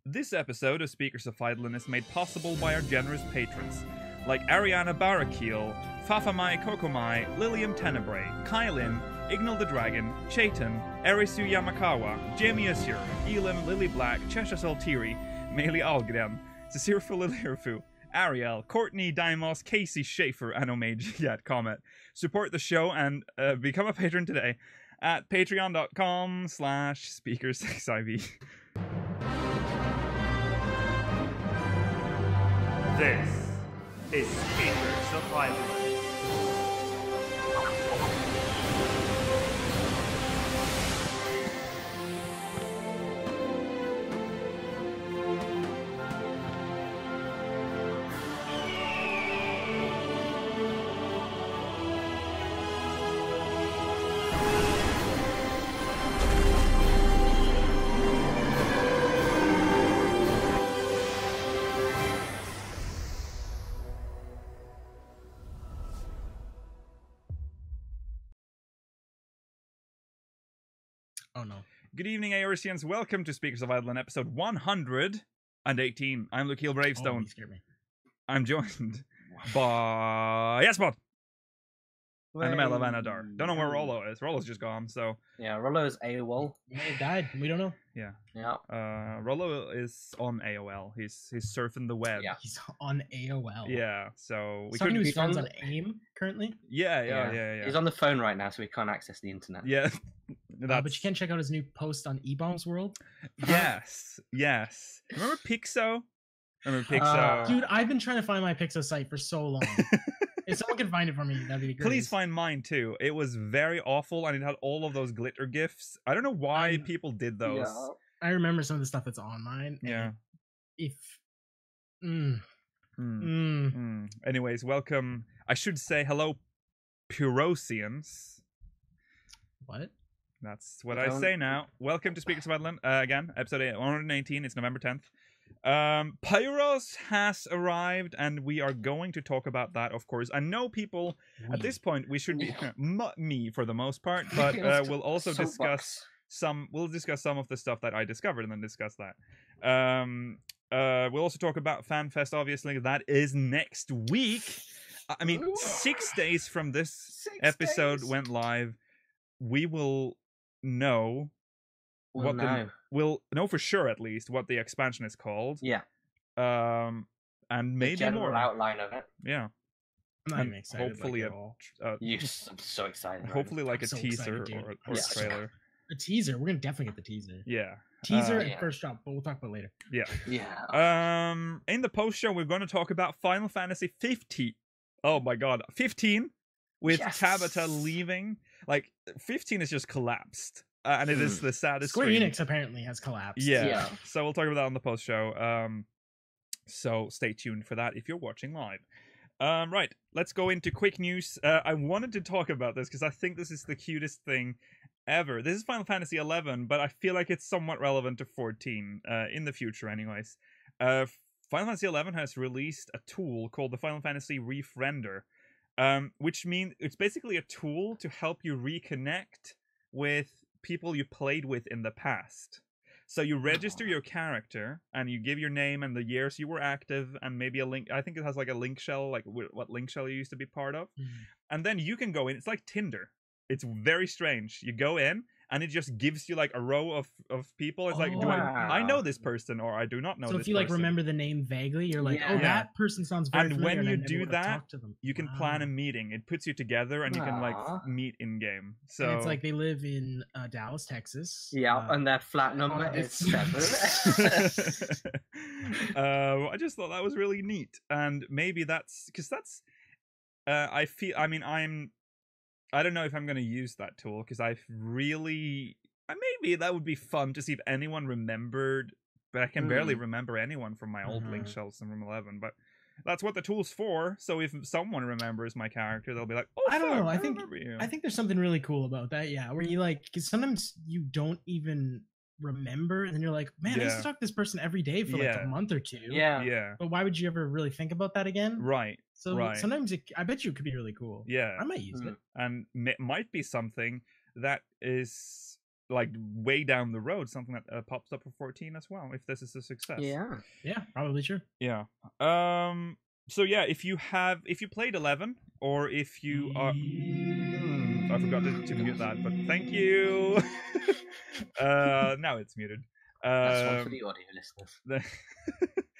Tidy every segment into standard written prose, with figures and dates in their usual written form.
This episode of Speakers of Hydaelyn is made possible by our generous patrons, like Ariana Barakeel, Fafamai Kokomai, Lilium Tenebrae, Kylin, Ignal the Dragon, Chaitan, Erisu Yamakawa, Jamie Asur, Elam, Lily Black, Cheshire Saltiri, Meili Algren, Cecirfu Lilirfu, Ariel, Courtney, Dimos, Casey Schaefer, and Omega Comet. Support the show and become a patron today at patreon.com/SpeakersXIV. This is Speakers of Hydaelyn. Oh no. Good evening, Pyrosians. Welcome to Speakers of Hydaelyn, episode 118. I'm Lukeil Bravestone. Oh, you scared me. I'm joined by Yesbot and the Mel of Anadar. Don't know where Rollo is. Rollo's just gone, so Yeah, Rollo's AWOL. He may have died. We don't know. yeah. Yeah. Rollo is on AOL. He's surfing the web. Yeah. He's on AOL. Yeah, so we He's talking to couldn't. his friends on on AIM currently. Yeah. He's on the phone right now, so we can't access the internet. Yeah. But you can check out his new post on E-Bombs World. Yes. Remember Pixo? Dude, I've been trying to find my Pixo site for so long. If someone can find it for me, that'd be great. Please find mine too. It was very awful, and it had all of those glitter gifs. I don't know why people did those. Yeah. I remember some of the stuff that's on mine. Yeah. Anyways, welcome. I should say hello, Pyrosians. What? That's what I say now. Welcome to Speakers of Hydaelyn. Again, episode 118. It's November 10th. Pyros has arrived, and we are going to talk about that, of course. I know people at this point, we should be me for the most part, but we'll also discuss some of the stuff that I discovered and then discuss that. We'll also talk about FanFest, obviously. That is next week. I mean, 6 days from this episode went live, we will know we'll know for sure, at least, what the expansion is called. Yeah. And maybe the more outline of it. Yeah. I'm not even excited. Hopefully at all. I'm so excited. Hopefully, like a so teaser excited, or Yeah. a trailer. A teaser. We're gonna definitely get the teaser. Yeah. Teaser yeah. and first drop, but we'll talk about it later. Yeah. Yeah. In the post show, we're going to talk about Final Fantasy 15. Oh my God, 15 with Tabata leaving. Like 15 has just collapsed. And it is the saddest. Square Enix apparently has collapsed. Yeah. So we'll talk about that on the post show. So stay tuned for that if you're watching live. Right, let's go into quick news. I wanted to talk about this because I think this is the cutest thing ever. This is Final Fantasy 11, but I feel like it's somewhat relevant to 14 in the future, anyways. Final Fantasy 11 has released a tool called the Final Fantasy Refrender, which means it's basically a tool to help you reconnect with people you played with in the past. So you register your character and you give your name and the years you were active and maybe a link. I think it has like a link shell, like what link shell you used to be part of. And then you can go in. It's like Tinder. It's very strange. You go in and it just gives you like a row of people. It's like, do I know this person or I do not know this person. So if you like remember the name vaguely, you're like, that person sounds very familiar. And when you do that, you can Wow. plan a meeting. It puts you together and you can like meet in game. So and it's like they live in Dallas, Texas. Yeah, and their flat number is 7. I just thought that was really neat, and maybe that's because that's. I feel. I mean, I don't know if I'm going to use that tool because maybe that would be fun to see if anyone remembered, but I can barely remember anyone from my old link shells from 11. But that's what the tool's for. So if someone remembers my character, they'll be like, "Oh, I don't know. I think remember you." I think there's something really cool about that. Yeah, where you like, because sometimes you don't even remember, and then you're like, man, I used to talk to this person every day for like a month or two. Yeah. But why would you ever really think about that again? Right. So sometimes I bet you it could be really cool. Yeah. I might use it. And it might be something that is like way down the road, something that pops up for 14 as well, if this is a success. Yeah, probably true. Yeah. So yeah, if you played 11, or if you are, I forgot to mute that, but thank you. Now it's muted. That's one for the audio listeners.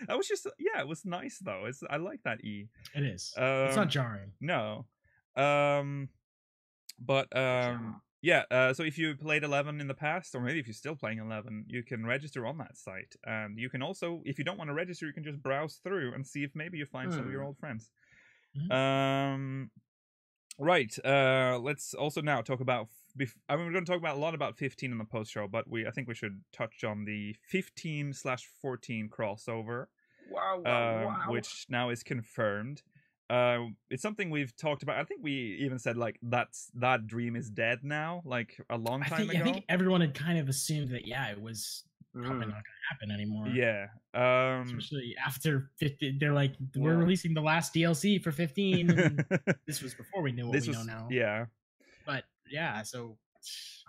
That was just, it was nice though. I like that E. It is. It's not jarring. No. But so if you played 11 in the past, or maybe if you're still playing 11, you can register on that site. And you can also, if you don't want to register, you can just browse through and see if maybe you find some of your old friends. Right. Let's also now talk about. I mean, we're going to talk about a lot about 15 in the post show, but I think we should touch on the 15/14 crossover. Wow. Which now is confirmed. It's something we've talked about. I think we even said like that dream is dead now, like a long time ago. I think everyone had kind of assumed that it was probably not going to happen anymore. Yeah. Especially after 15, they're like, we're releasing the last DLC for 15. And this was before we knew what we know now. Yeah. But yeah, so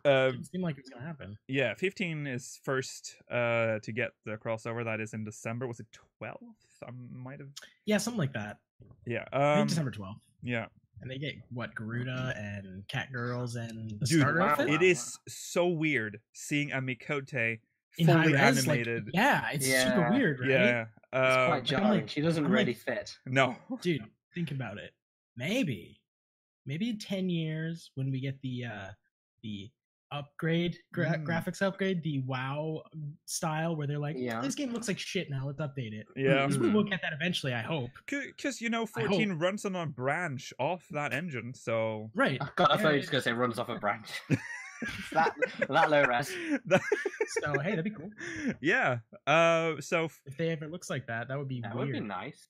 it didn't seem like it was going to happen. Yeah, 15 is first to get the crossover. That is in December. Was it 12th? I might have. Yeah, something like that. Yeah. I think December 12th. Yeah. And they get Garuda and Cat Girls and the Dude, starter outfit. It is so weird seeing a Mikote in fully res, animated. It's super weird, right? Yeah. It's quite jarring. She doesn't really fit. No. Dude, think about it. Maybe in 10 years when we get the upgrade graphics upgrade, the WoW style, where they're like, this game looks like shit now, let's update it. Yeah. We will get that eventually, I hope. Because 14 runs on a branch off that engine, so right. God, I thought you were just gonna say runs off a branch. that low res. So hey, that'd be cool. Yeah. So if they ever looks like that would be weird. Would be nice.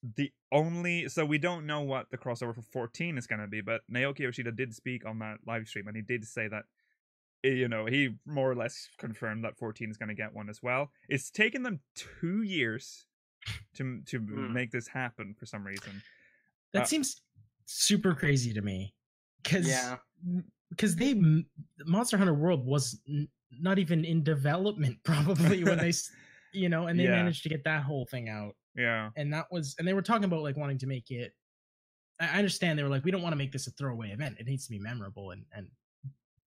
So we don't know what the crossover for 14 is gonna be, but Naoki Yoshida did speak on that live stream, and he did say that he more or less confirmed that 14 is going to get one as well. It's taken them 2 years to make this happen for some reason. That seems super crazy to me. Because Monster Hunter World was not even in development probably when they, and they managed to get that whole thing out. Yeah. And they were talking about like wanting to make it. I understand they were like, we don't want to make this a throwaway event. It needs to be memorable and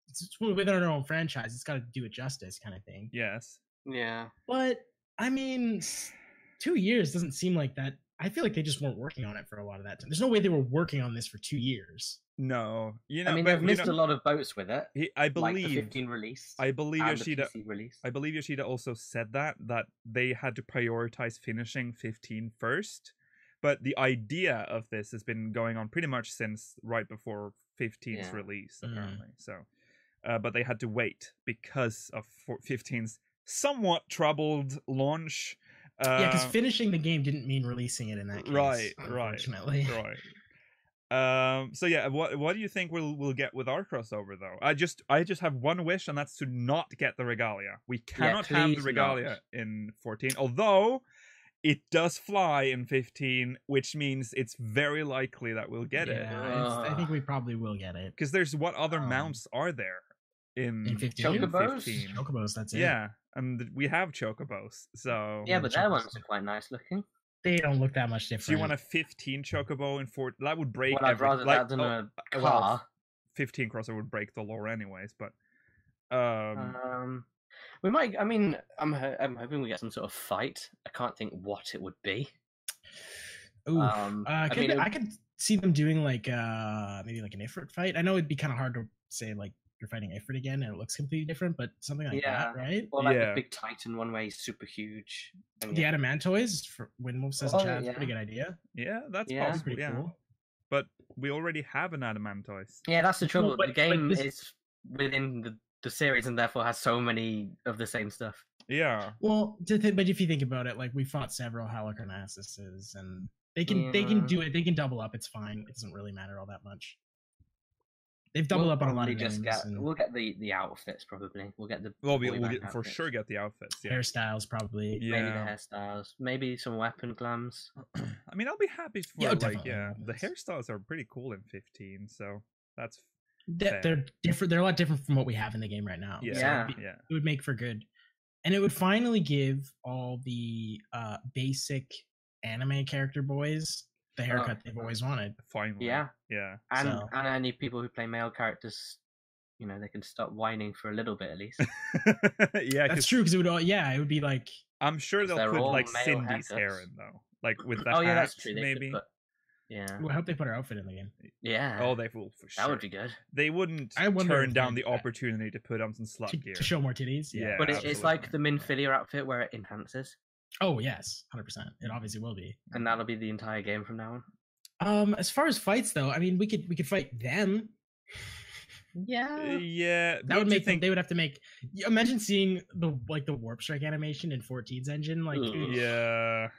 it's within our own franchise. It's got to do it justice, kind of thing. Yes. Yeah. But I mean, 2 years doesn't seem like that. I feel like they just weren't working on it for a lot of that time. There's no way they were working on this for 2 years. No, I mean, they've missed a lot of boats with it. I believe like the 15 release. I believe Yoshida. Release. I believe Yoshida also said that they had to prioritize finishing 15 first. But the idea of this has been going on pretty much since right before 15's release, apparently. So. But they had to wait because of 15's somewhat troubled launch. Because finishing the game didn't mean releasing it in that case. Unfortunately. Right. So yeah, what do you think we'll get with our crossover though? I just have one wish, and that's to not get the regalia. We cannot have the regalia in 14, although it does fly in 15, which means it's very likely that we'll get it. I think we probably will get it. Because there's what other mounts are there? In 15? Chocobos? 15. Chocobos, that's it. Yeah, and we have Chocobos, so... Yeah, but their ones are quite nice looking. They don't look that much different. So you want a 15 Chocobo in 4... That would break... I'd rather that than a car. Well, 15 crossover would break the lore anyways, but... We might... I mean, I'm hoping we get some sort of fight. I can't think what it would be. Ooh, I could see them doing like maybe like an Ifrit fight. I know it'd be kind of hard to say like you're fighting Ifrit again and it looks completely different, but something like that, right? Or like the big Titan one where he's super huge. The Adamantoids for Windwolf says in chat, pretty good idea. Yeah, that's possible. Pretty cool. But we already have an Adamantoise. Yeah, that's the trouble. The game is within the series and therefore has so many of the same stuff. Yeah. Well, but if you think about it, like we fought several Halicarnassuses and they can do it. They can double up. It's fine. It doesn't really matter all that much. They've doubled up on a lot of names. We'll get the outfits probably. We'll get the. Well, we'll get, for sure get the outfits. Yeah. Hairstyles probably. Yeah. Maybe the hairstyles. Maybe some weapon glams. I mean, I'll be happy for the hairstyles are pretty cool in 15. So that's They're different. They're a lot different from what we have in the game right now. Yeah, so it would make for good, and it would finally give all the basic anime character boys the haircut they've always wanted. Finally, yeah. And So- and any people who play male characters, they can stop whining for a little bit at least. Yeah, that's true because it would be like. I'm sure they'll they're put all like male Cindy's haircuts. hair in though, like with that. Oh yeah, hat, that's true. They maybe. could put, yeah. Well, I hope they put her outfit in the game. Yeah. Oh, they will for sure. That would be good. They wouldn't I wonder turn if down they the do that. opportunity to put on some slut gear. To show more titties. Yeah. But it's absolutely. like the Minfilia outfit where it enhances, Oh yes, 100%. It obviously will be. and that'll be the entire game from now on. As far as fights though, I mean, we could fight them. on. Yeah, That would make them. They would have to make. Imagine seeing the warp strike animation in 14's engine. Like, Yeah.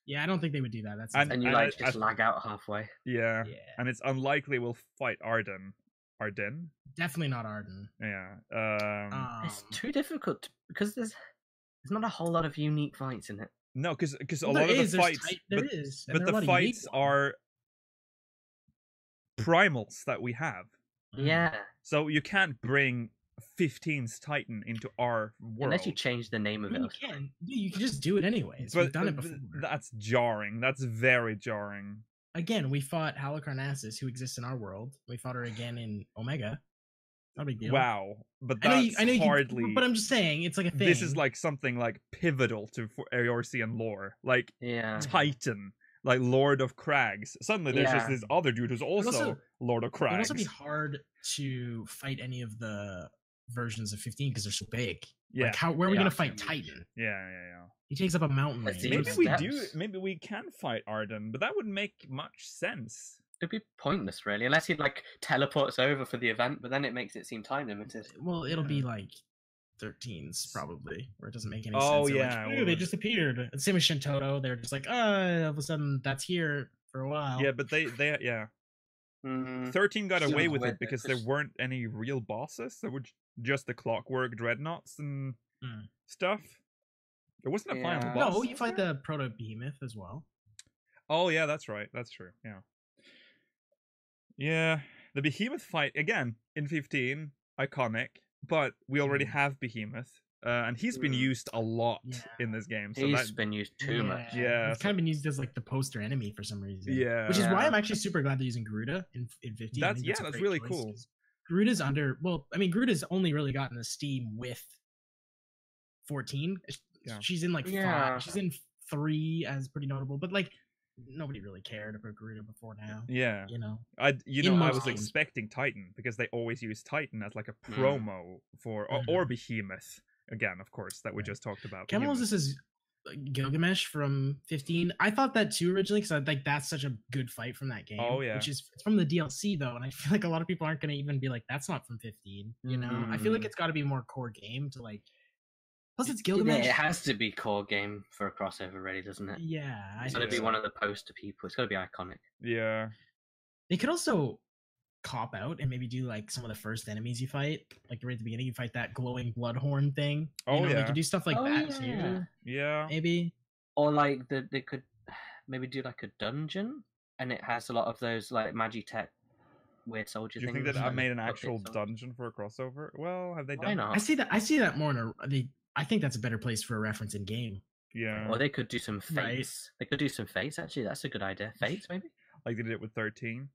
yeah, I don't think they would do that. That's And you just lag out halfway. Yeah. Yeah. And it's unlikely we'll fight Arden. Arden? Definitely not Arden. Yeah. It's too difficult because there's not a whole lot of unique fights in it. No, because a lot of the fights, but the fights are primals that we have. Yeah. So you can't bring 15's Titan into our world. Unless you change the name of it. You can. You can just do it anyways. But We've done it before. That's jarring. That's very jarring. Again, we fought Halicarnassus, who exists in our world. We fought her again in Omega. Not a big deal. Wow, but that's I know hardly. But I'm just saying, it's like a thing. This is like something like pivotal to Eorzean lore, like Titan, like Lord of Crags. Suddenly, there's just this other dude who's also Lord of Crags. It would also be hard to fight any of the versions of 15 because they're so big. Yeah, like where are we gonna fight Titan? Yeah. He takes up a mountain range. Maybe we do. Maybe we can fight Arden, but that wouldn't make much sense. It'd be pointless, really, unless he like teleports over for the event. But then it makes it seem time limited. Well, it'll be like 13s probably, where it doesn't make any sense. Oh They're yeah, like, they just appeared. The same as Shintoto. They're just like, all of a sudden that's here for a while. Yeah, but they 13 got away with it because there weren't any real bosses. There were just the Clockwork Dreadnoughts and stuff. There wasn't a final boss. No, you fight the Proto Behemoth as well. Oh yeah, that's right. That's true. Yeah. Yeah, the Behemoth fight again in 15, iconic, but we already have Behemoth, and he's been used a lot in this game. So he's been used too much. Yeah, it's kind of been used as like the poster enemy for some reason. Yeah, which is why I'm actually super glad they're using Garuda in 15. That's really cool. Garuda's Garuda's only really gotten the steam with 14. She's in like 5. She's in 3 as pretty notable, but like. Nobody really cared about Garuda before now. Yeah, I was expecting Titan because they always use Titan as like a promo for or Behemoth again, of course, that we just talked about. Camels, this is Gilgamesh from 15. I thought that too originally because I like that's such a good fight from that game. Oh yeah, which is from the DLC though, and I feel like a lot of people aren't going to even be like, that's not from 15. You know, I feel like it's got to be more core game to like. Plus, it's Gilgamesh. Yeah, it has to be core game for a crossover, really, doesn't it? Yeah, it's got to be one of the poster people. It's got to be iconic. Yeah. They could also cop out and maybe do like some of the first enemies you fight, like right at the beginning. You fight that glowing bloodhorn thing. They could do stuff like that too. Yeah, maybe. Or like they could maybe do like a dungeon, and it has a lot of those like Magitech weird soldier things. Do you think that I made an actual dungeon for a crossover? Well, have they done? Why not? I see that more in a. I think that's a better place for a reference in game. Yeah. Or they could do some fates. Right. They could do some fates. Actually, that's a good idea. Fates, maybe. Like they did it with 13.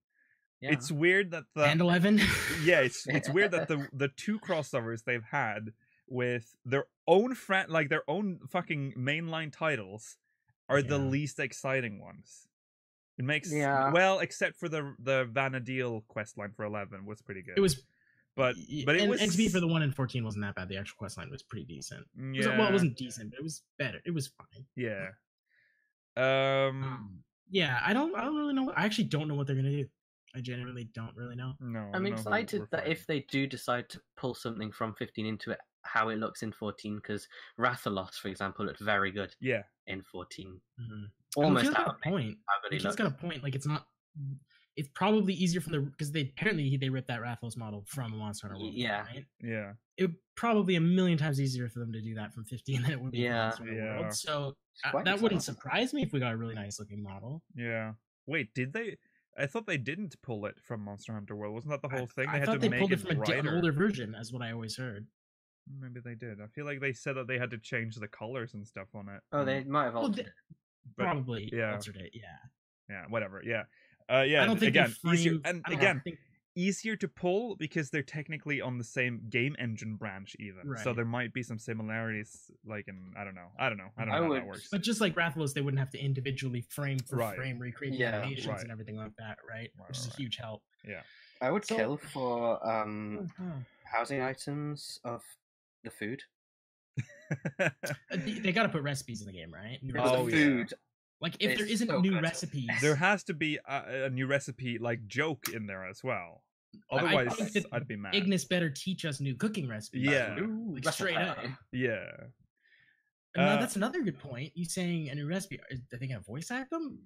Yeah. It's weird that and 11. Yeah, it's weird that the 2 crossovers they've had with their own their own fucking mainline titles are the least exciting ones. It makes well, except for the Vanadil questline for 11 was pretty good. It was. But it was, and to be for the one in 14 wasn't that bad. The actual quest line was pretty decent. Yeah. It wasn't decent, but it was better. It was fine. Yeah. Yeah, I don't really know. I actually don't know what they're gonna do. I genuinely don't really know. No. I'm excited that if they do decide to pull something from 15 into it, how it looks in 14, because Rathalos, for example, looked very good. Yeah. In 14. Mm-hmm. Almost at a point. He's got a point. Like it's not. It's probably easier from because they ripped that Rathalos model from Monster Hunter World. Yeah. Right? Yeah. It would probably a million times easier for them to do that from 15 than it would be from Monster Hunter World. So that wouldn't surprise me if we got a really nice looking model. Yeah. Wait, did they? I thought they didn't pull it from Monster Hunter World. Wasn't that the whole thing? They I had thought to they make pulled it it from brighter. an older version, as what I always heard. Maybe they did. I feel like they said that they had to change the colors and stuff on it. Oh, they might have Well, altered it. Probably yeah. altered it. Yeah. Yeah. Whatever. Yeah. Yeah. I don't think again, they easier framed- and I don't again. think- Easier to pull because they're technically on the same game engine branch even. So Right. there might be some similarities like in I don't know I know how would- that works. But just like Rathalos, they wouldn't have to individually frame for Right. frame recreate the Yeah, animations right. and everything like that, right? Right, Which is a right. huge help. Yeah. I would So- kill for Oh. housing items of the food. They got to put recipes in the game, right? New But Oh, recipes. the yeah. food, Like if there It's isn't so new good. recipes, There has to be a new recipe like joke in there as well. I Otherwise, think that I'd be mad. Ignis better teach us new cooking recipes. Yeah. Ooh, Like, recipe. straight up. Yeah. And now Uh, that's another good point. You saying a new recipe? Are they gonna voice act them?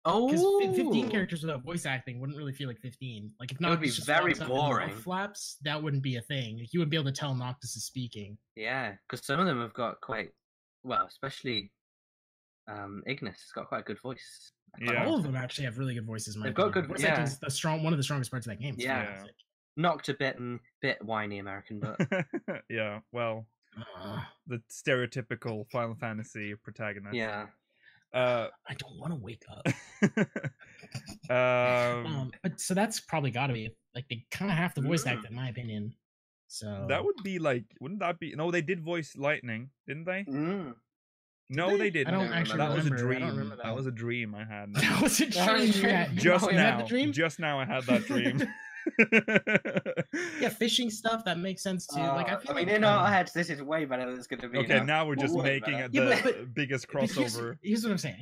Oh, Because 15 characters without voice acting wouldn't really feel like 15. Like if would Noctis be just very walks up and mouth boring. flaps, that wouldn't be a thing. Like, you wouldn't be able to tell Noctis is speaking. Yeah, because some of them have got quite well, especially Ignis has got quite a good voice. Yeah. All of them actually have really good voices. in my They've got opinion. good- voice yeah. acting is one of the strongest parts of that game. It's Yeah. fantastic. Knocked a bit whiny American, but Yeah. Well, the stereotypical Final Fantasy protagonist. yeah. I don't want to wake up. um, But so that's probably got to be like they kind of have to voice act, Mm. in my opinion. So that would be like, wouldn't that be? No, they did voice Lightning, didn't they? Mm. No, they? they didn't. I don't remember. actually That was a remember. I dream. don't remember That was a dream I had. That was a That was dream. a Yeah. dream. Just Oh, you had now. the dream? Just now I had that dream. Yeah, fishing stuff that makes sense too. Like I feel like in our heads, this is way better than it's going to be. Okay, now we're just Way making better. it Yeah, the but- biggest but crossover. Here's what I'm saying.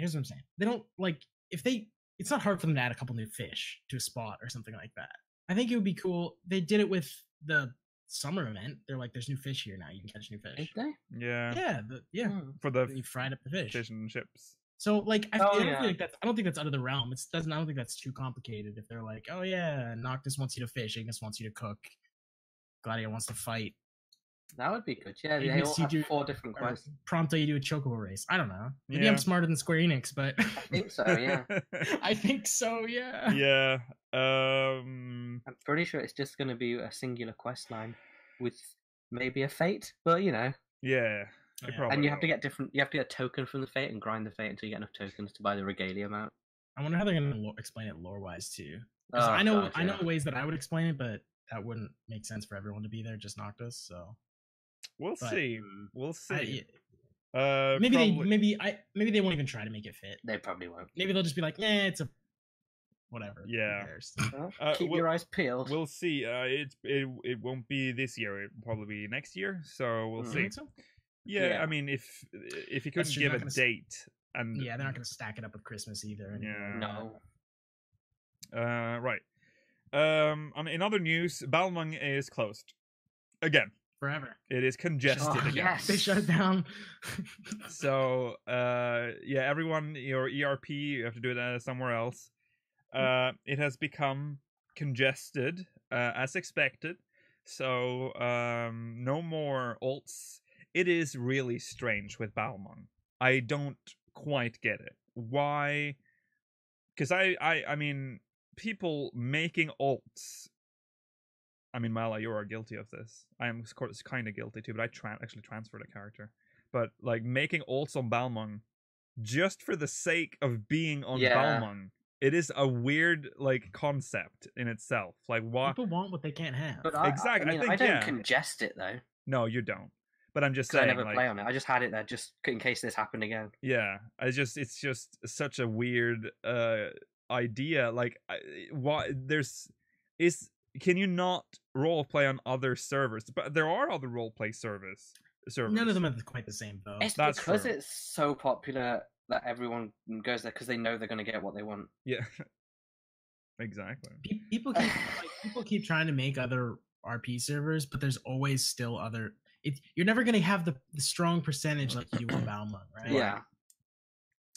They don't like if they. It's not hard for them to add a couple new fish to a spot or something like that. I think it would be cool. They did it with the summer event. They're like, "There's new fish here now. You can catch new Did fish." they? Yeah, Yeah. Hmm. for the You fried up the fish. fish and chips. So like, I Oh, don't yeah. feel like that's. I don't think that's out of the realm. I don't think that's too complicated. If they're like, "Oh yeah, Noctis wants you to fish. Ignis wants you to cook. Gladio wants to fight. That would be good. Yeah, they Ignis, all you have do- 4 different or quests. Prompto, you do a chocobo race." I don't know. Maybe Yeah. I'm smarter than Square Enix, but I think so. Yeah, I think so. Yeah. Yeah. I'm pretty sure it's just going to be a singular quest line with maybe a fate, but you know, Yeah. They Yeah. probably and you have to will. get different. You have to get a token from the fate and grind the fate until you get enough tokens to buy the regalia mount. I wonder how they're gonna explain it lore wise too. 'Cause Oh, I know God, I know yeah. ways that I would explain it, but that wouldn't make sense for everyone to be there. Just Noctis. So We'll but, see. Mm, We'll see. maybe Probably- maybe they won't even try to make it fit. They probably won't. Maybe they'll just be like, it's a whatever. who Yeah. cares?" Well, keep we'll- your eyes peeled. We'll see. It won't be this year. It'll probably be next year. So we'll Mm. You see. think so? Yeah, Yeah. I mean, if he couldn't true, give they're a not gonna date, and Yeah, they're not gonna stack it up with Christmas either. anymore. Yeah. No. Right. In other news, Balmung is closed again. Forever. It is congested Oh, again. yes. They shut it down. So yeah, everyone, your ERP, you have to do it somewhere else. It has become congested as expected. So no more alts. It is really strange with Balmung. I don't quite get it. Why? Because I mean, people making alts. I mean, Mala, you are guilty of this. I am, of course, kind of guilty too, but I actually transferred a character. But like making alts on Balmung just for the sake of being on Yeah. Balmung, it is a weird like concept in itself. Like what? People want what they can't have. But Exactly, I I mean, think, I don't yeah. congest it though, No, you don't. But I'm just because I saying, never like, play on it. I just had it there just in case this happened again. yeah, it's just such a weird idea. Like, why can you not role play on other servers? But there are other role play servers. None of them are quite the same though. It's That's because true. it's so popular that everyone goes there because they know they're going to get what they want. Yeah, exactly. People keep trying to make other RP servers, but there's always still other. You're never gonna have the strong percentage like you do on Balmung, right? Yeah.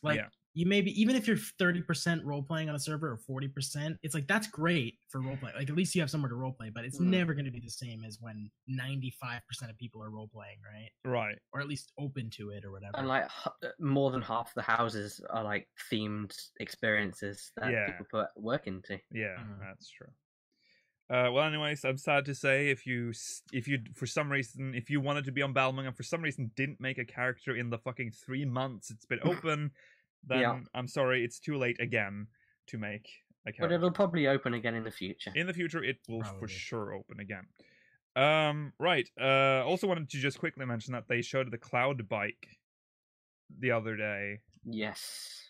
Like Yeah. you maybe, even if you're 30% role playing on a server or 40%, it's like that's great for role play. Like at least you have somewhere to role play, but it's never going to be the same as when 95% of people are role playing, right? Right. Or at least open to it or whatever. And like more than half the houses are like themed experiences that people put work into. Yeah, that's true. Well, anyways, I'm sad to say if you for some reason, if you wanted to be on Balmung and for some reason didn't make a character in the fucking 3 months it's been open, then I'm sorry, it's too late again to make a character. But it'll probably open again in the future. In the future, it will Probably. for sure open again. Right. Also wanted to just quickly mention that they showed the cloud bike the other day. Yes.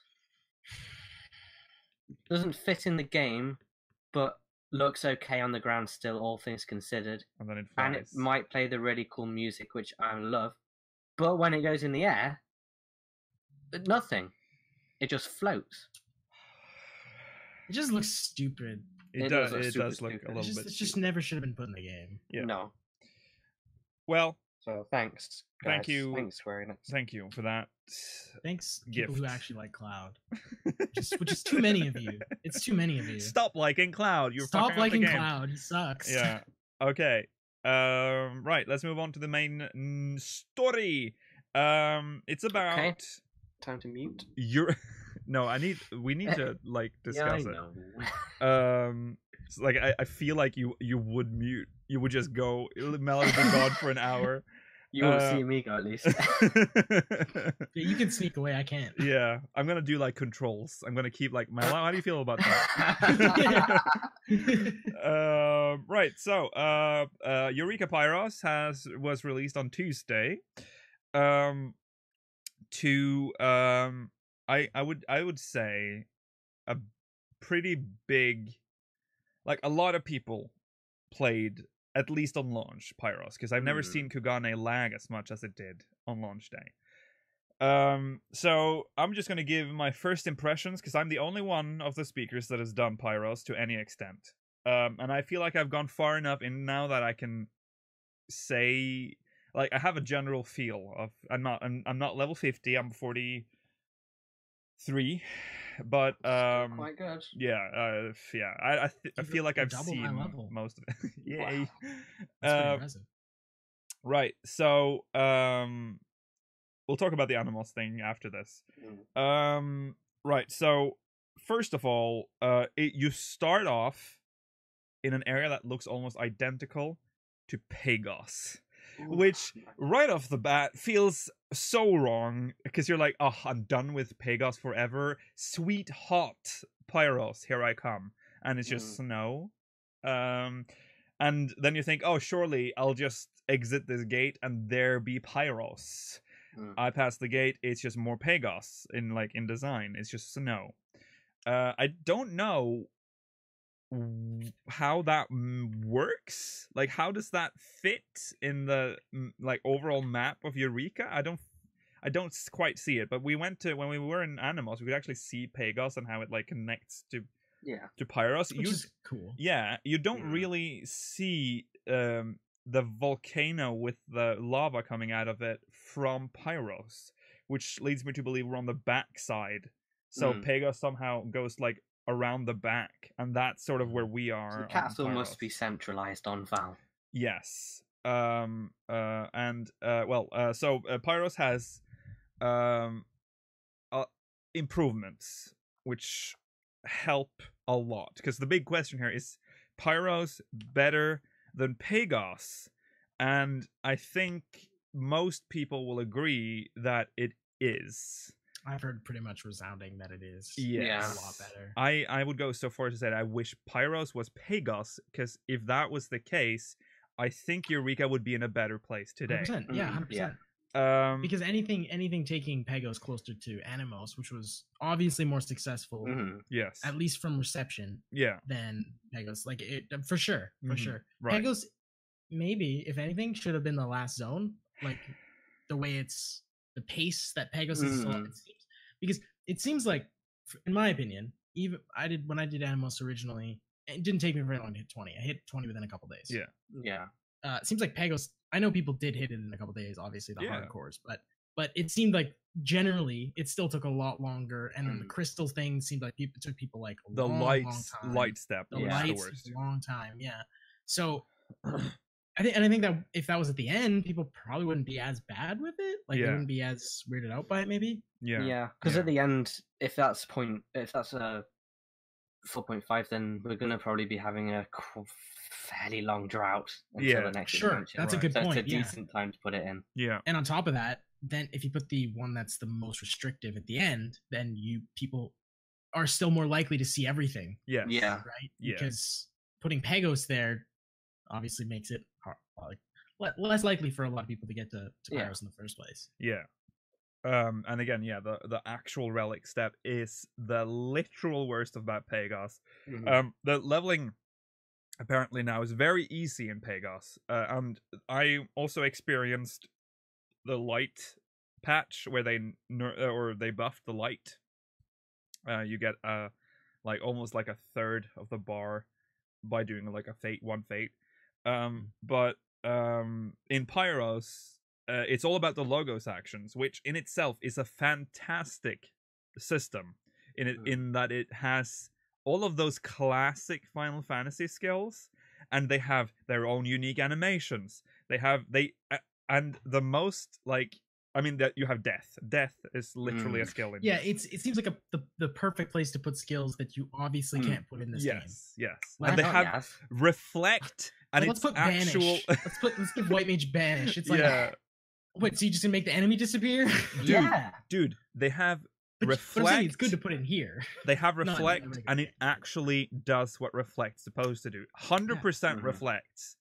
Doesn't fit in the game, but looks okay on the ground still, all things considered. And then it flies. And it might play the really cool music, which I love. But when it goes in the air, nothing. It just floats. It just looks stupid. It does look a little bit. It just never should have been put in the game. Yeah. No. Well, so thanks. Guys. Thank you. Thanks, Square Enix. Thank you for that. Thanks, gift. People who actually like Cloud. Which is too many of you. It's too many of you. Stop liking Cloud. Stop liking Cloud. He sucks. Yeah. Okay. Right. Let's move on to the main story. It's about. Okay. Time to mute. No, we need to like discuss it. It's like I feel like you would mute. You would just go. Melody would be gone for an hour. You won't see me go at least. Yeah, you can sneak away. I can't. Yeah, I'm gonna do like controls. I'm gonna keep like Mel. How do you feel about that? Right. So, Eureka Pyros was released on Tuesday. I would say a pretty big, like a lot of people played at least on launch Pyros, because I've never seen Kugane lag as much as it did on launch day. So I'm just gonna give my first impressions because I'm the only one of the speakers that has done Pyros to any extent. And I feel like I've gone far enough in now that I can say, like, I have a general feel of I'm not level 50, I'm 43, but quite good. Yeah, I feel like I've seen most of it. Yay. That's impressive. Right. So we'll talk about the animals thing after this. Right. So first of all, you start off in an area that looks almost identical to Pagos. Which, right off the bat, feels so wrong, because you're like, oh, I'm done with Pagos forever. Sweet, hot Pyros, here I come. And it's just snow. And then you think, oh, surely I'll just exit this gate and there be Pyros. I pass the gate, it's just more Pagos in design. It's just snow. I don't know how that works. Like, how does that fit in the overall map of Eureka? I don't quite see it, but when we were in Animals, we could actually see Pagos and how it connects to Pyros. Which is cool. Yeah, you don't really see the volcano with the lava coming out of it from Pyros, which leads me to believe we're on the back side. So Pagos somehow goes around the back, and that's sort of where we are. So the castle must be centralized on Val. Yes. So Pyros has improvements which help a lot, because the big question here is Pyros better than Pagos? And I think most people will agree that it is. I've heard pretty much resounding that it is. Yes. A lot better. I would go so far as to say that I wish Pyros was Pagos, because if that was the case, I think Eureka would be in a better place today. 100%. Yeah, 100%. Because anything taking Pagos closer to Animos, which was obviously more successful, yes, at least from reception, than Pagos, for sure. Right. Pagos, maybe if anything, should have been the last zone, the way it's the pace that Pagos is, because it seems like, in my opinion, even when I did Animos originally, it didn't take me very long to hit 20. I hit 20 within a couple days. Yeah. It seems like Pagos, I know people did hit it in a couple days, obviously the hardcores, but but it seemed like generally it still took a lot longer, and then the crystals thing seemed like it took people like a long time. light step. The Yeah, lights took a long time. Yeah. So I think that if that was at the end, people probably wouldn't be as bad with it. Like they wouldn't be as weirded out by it, maybe. Yeah. Because at the end, if that's a 4.5, then we're gonna probably be having a fairly long drought until the next expansion. That's a good point. It's a decent time to put it in. Yeah. And on top of that, then if you put the one that's the most restrictive at the end, then people are still more likely to see everything. Yes. Yeah. Right? Because putting Pagos there obviously makes it less likely for a lot of people to get to Pyros in the first place. Yeah. And again, the actual relic step is the literal worst about Pagos. The leveling apparently now is very easy in Pagos, and I also experienced the light patch where they buffed the light. You get like almost like a third of the bar by doing like one fate. But in Pyros, it's all about the Logos actions, which in itself is a fantastic system in that it has all of those classic Final Fantasy skills, and they have their own unique animations. And the most that you have death. Death is literally a skill in it seems like the perfect place to put skills that you obviously can't put in this game. Yes. And they have reflect, and let's put banish. Let's give White Mage banish. It's like wait, so you just gonna make the enemy disappear? Dude, they have reflect. But I'm saying it's good to put in here. They have reflect, and it actually does what reflect's supposed to do. 100% reflects.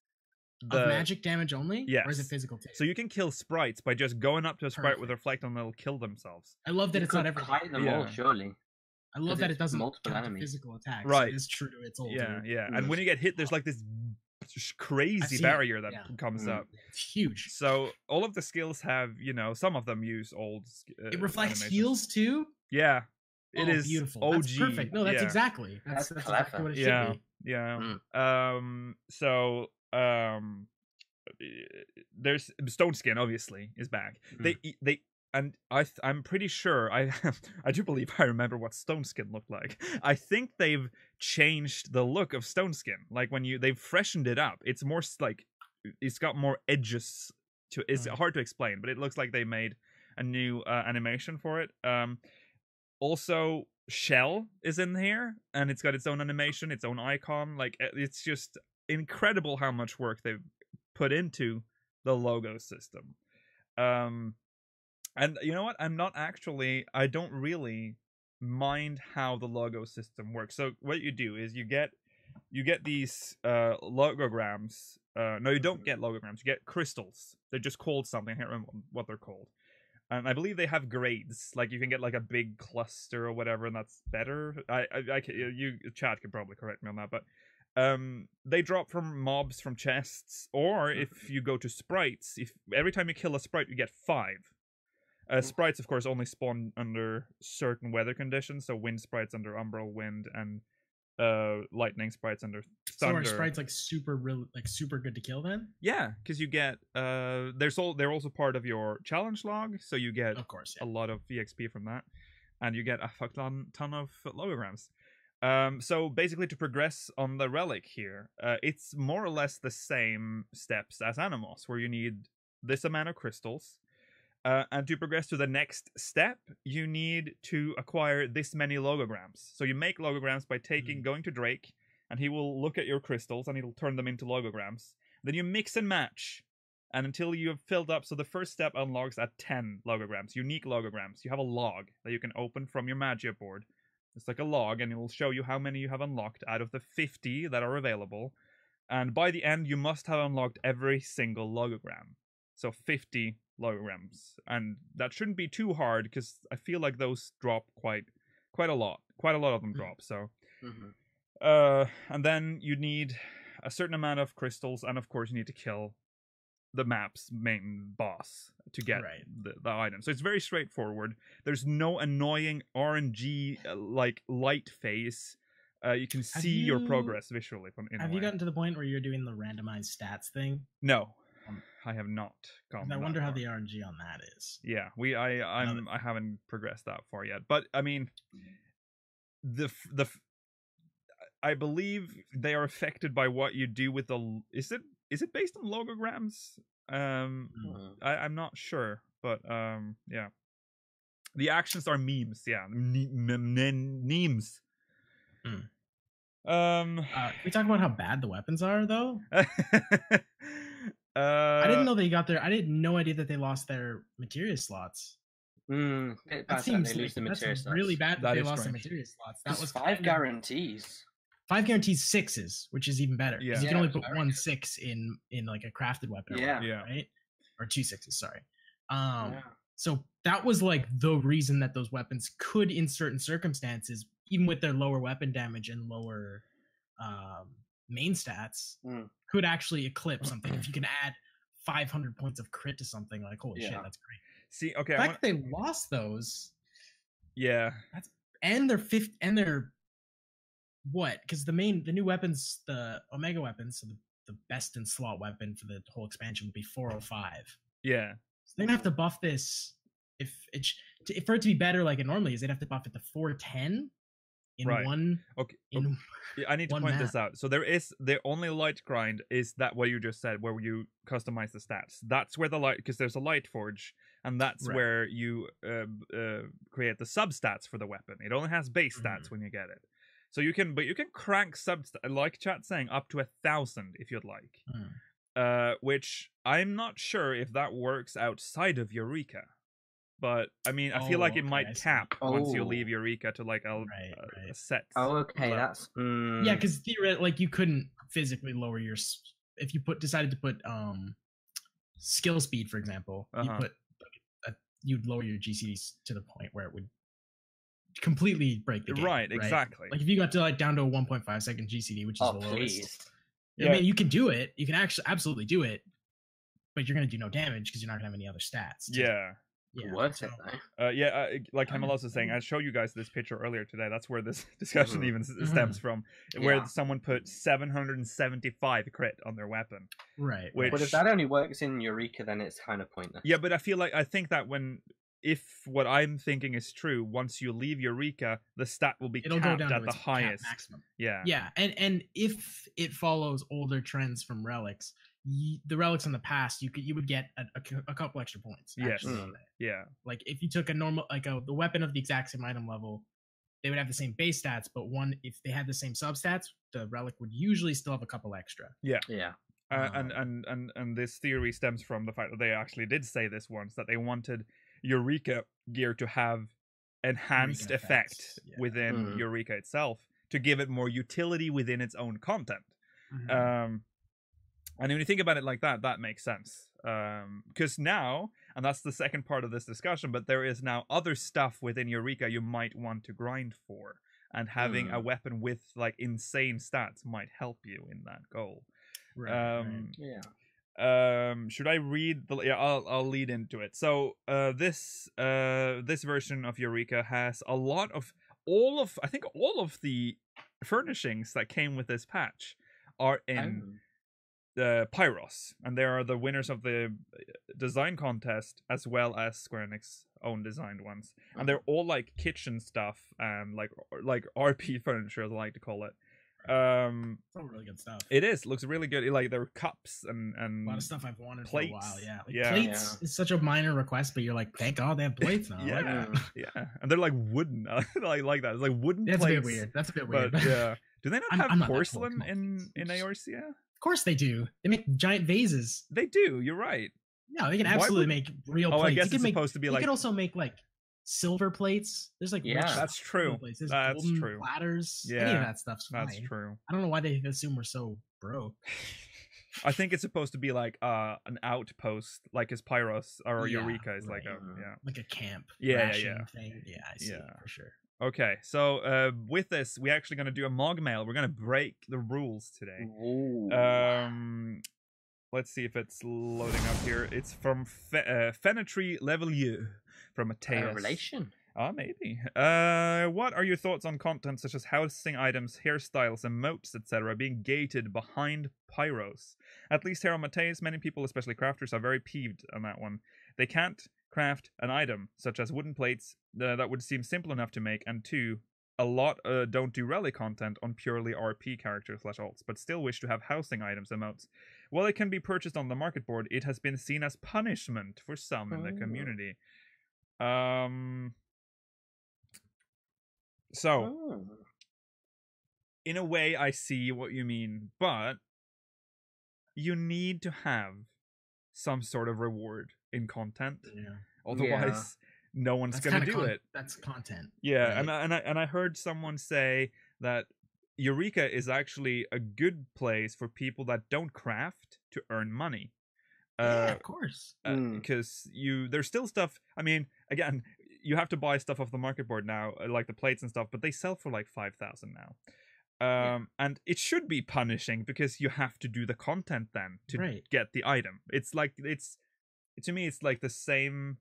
Of magic damage only? Yes. Or is it physical take? So you can kill sprites by just going up to a sprite with reflect, and they'll kill themselves. I love that it's not everything. Fight them all, surely. I love that it doesn't multiple count enemies. Physical attacks. Right. It's true to its old. Yeah. And when you get hit, there's like this crazy barrier that comes up. It's huge. So all of the skills have, some of them use old. It reflects animations. heals too. Yeah, it is beautiful. OG. That's perfect. No, that's exactly. That's exactly what it should be. Yeah. So there's Stone Skin obviously is back. And I'm pretty sure I do believe I remember what Stone Skin looked like. I think they've changed the look of Stone Skin. Like they've freshened it up. It's more like it's got more edges to. It's hard to explain, but it looks like they made a new animation for it. Also, Shell is in here, and it's got its own animation, its own icon. Like it's just incredible how much work they've put into the logo system. And you know what? I don't really mind how the logo system works. So what you do is you get these logograms. No, you don't get logograms. You get crystals. They're just called something. I can't remember what they're called. And I believe they have grades. Like you can get like a big cluster or whatever, and that's better. You chat could probably correct me on that, but they drop from mobs from chests, or if you go to sprites, if every time you kill a sprite, you get 5. Sprites, of course, only spawn under certain weather conditions. So wind sprites under umbral wind, and lightning sprites under thunder. So are sprites super good to kill then? Yeah, because you get they're also part of your challenge log, so you get a lot of EXP from that, and you get a fuck ton of logograms. So basically, to progress on the relic here, it's more or less the same steps as Animos, where you need this amount of crystals. And to progress to the next step, you need to acquire this many logograms. So you make logograms by going to Drake, and he will look at your crystals, and he'll turn them into logograms. Then you mix and match, and until you have filled up. So the first step unlocks at 10 logograms, unique logograms. You have a log that you can open from your Magia board. It's like a log, and it will show you how many you have unlocked out of the 50 that are available. And by the end, you must have unlocked every single logogram. So 50 logograms, and that shouldn't be too hard because I feel like those drop quite a lot. Quite a lot of them drop. So, and then you need a certain amount of crystals, and of course you need to kill the map's main boss to get the item. So it's very straightforward. There's no annoying RNG like light phase. You can see your progress visually from. Have you gotten to the point where you're doing the randomized stats thing? No. I have not gone. I that wonder far. how the RNG on that is. Yeah, I haven't progressed that far yet, but I mean, I believe they are affected by what you do with the. Is it based on logograms? I'm not sure, but yeah, the actions are memes. Yeah, memes. Can we talk about how bad the weapons are, though? I didn't know they got their. I didn't no idea that they lost their materia slots. That seems like that's really bad that they lost their materia slots. That was 5 guarantees. 5 guarantees 6s, which is even better. Yeah, you can only put 1 6 in like a crafted weapon. Yeah, right, or 2 6s. Sorry. So that was like the reason that those weapons could, in certain circumstances, even with their lower weapon damage and lower main stats, could actually eclipse something. If you can add 500 points of crit to something, like holy shit, that's great. See, okay, the fact that they lost those, and they're what? Because the new weapons, the Omega weapons, so the best in slot weapon for the whole expansion would be 405. Yeah. So they're gonna have to buff this for it to be better like it normally is. They'd have to buff it to 410 in one. Okay. I need to point this out. So the only light grind is that what you just said, where you customize the stats. That's where the light, because there's a light forge, and that's where you create the sub stats for the weapon. It only has base stats when you get it. So you can crank like chat saying, up to 1,000 if you'd like. Which I'm not sure if that works outside of Eureka. But I mean, I feel like it might cap once you leave Eureka to like a set. Oh, okay, that's yeah, because theoretically, like you couldn't physically lower your if you decided to put skill speed, for example, you'd lower your GCDs to the point where it would completely break the game. Right, exactly. Like if you got to like down to a 1.5 second GCD, which is the lowest. Please. I mean, you can do it. You can actually absolutely do it, but you're gonna do no damage because you're not gonna have any other stats. Yeah. Worth it though. Like Hamalos was saying, I showed you guys this picture earlier today. That's where this discussion even stems from, where someone put 775 crit on their weapon. Right. But if that only works in Eureka, then it's kind of pointless. Yeah, but I think that if what I'm thinking is true, once you leave Eureka, the stat will be capped at the highest maximum. Yeah. Yeah, and if it follows older trends from relics, the relics in the past, you would get a couple extra points. Yes. Yeah. Like if you took a normal, like the weapon of the exact same item level, they would have the same base stats, but if they had the same sub stats, the relic would usually still have a couple extra. Yeah. Yeah. And this theory stems from the fact that they actually did say this once, that they wanted Eureka gear to have enhanced effect within Eureka itself to give it more utility within its own content. And when you think about it like that, that makes sense. Because now, and that's the second part of this discussion, but there is now other stuff within Eureka you might want to grind for. And having a weapon with like insane stats might help you in that goal. Right. Should I read the? Yeah, I'll lead into it. So this version of Eureka has a lot of all of the furnishings that came with this patch are in the Pyros, and they are the winners of the design contest as well as Square Enix own designed ones, and they're all like kitchen stuff and like RP furniture, as I like to call it. It's all really good stuff. It looks really good. Like there are cups and a lot of stuff I've wanted plates. for a while. Yeah, plates is such a minor request, but you're like, thank God they have plates now. Yeah, and they're like wooden. I like that. It's like wooden plates. That's a bit weird. But, yeah. Do they not have porcelain in Eorzea? Of course they do. They make giant vases. They do. You're right. No, they can absolutely make real plates. I guess it's supposed to be like. You can also make like silver plates. There's like that's true. That's true. Platters. Yeah, any of that stuff's fine. That's true. I don't know why they assume we're so broke. I think it's supposed to be like an outpost, like as Pyros or Eureka is like a camp. Yeah. Thing. Yeah, I see for sure. Okay, so with this, we're actually going to do a Mog Mail. We're going to break the rules today. Ooh. Let's see if it's loading up here. It's from Fenetry Level U from Mateus. Relation. Maybe. What are your thoughts on content such as housing items, hairstyles, emotes, etc. being gated behind Pyros? At least here on Mateus, many people, especially crafters, are very peeved on that one. They can't craft an item, such as wooden plates, that would seem simple enough to make, and 2, a lot don't do rally content on purely RP characters / alts, but still wish to have housing items, emotes. While it can be purchased on the market board, it has been seen as punishment for some in the community. So, in a way, I see what you mean, but you need to have some sort of reward in content. Yeah. Otherwise, no one's going to do it. That's content. Yeah, right? and I heard someone say that Eureka is actually a good place for people that don't craft to earn money. Yeah, of course. Because there's still stuff. I mean, again, you have to buy stuff off the market board now, like the plates and stuff, but they sell for like 5,000 now. And it should be punishing because you have to do the content then to get the item. It's like to me, it's like the same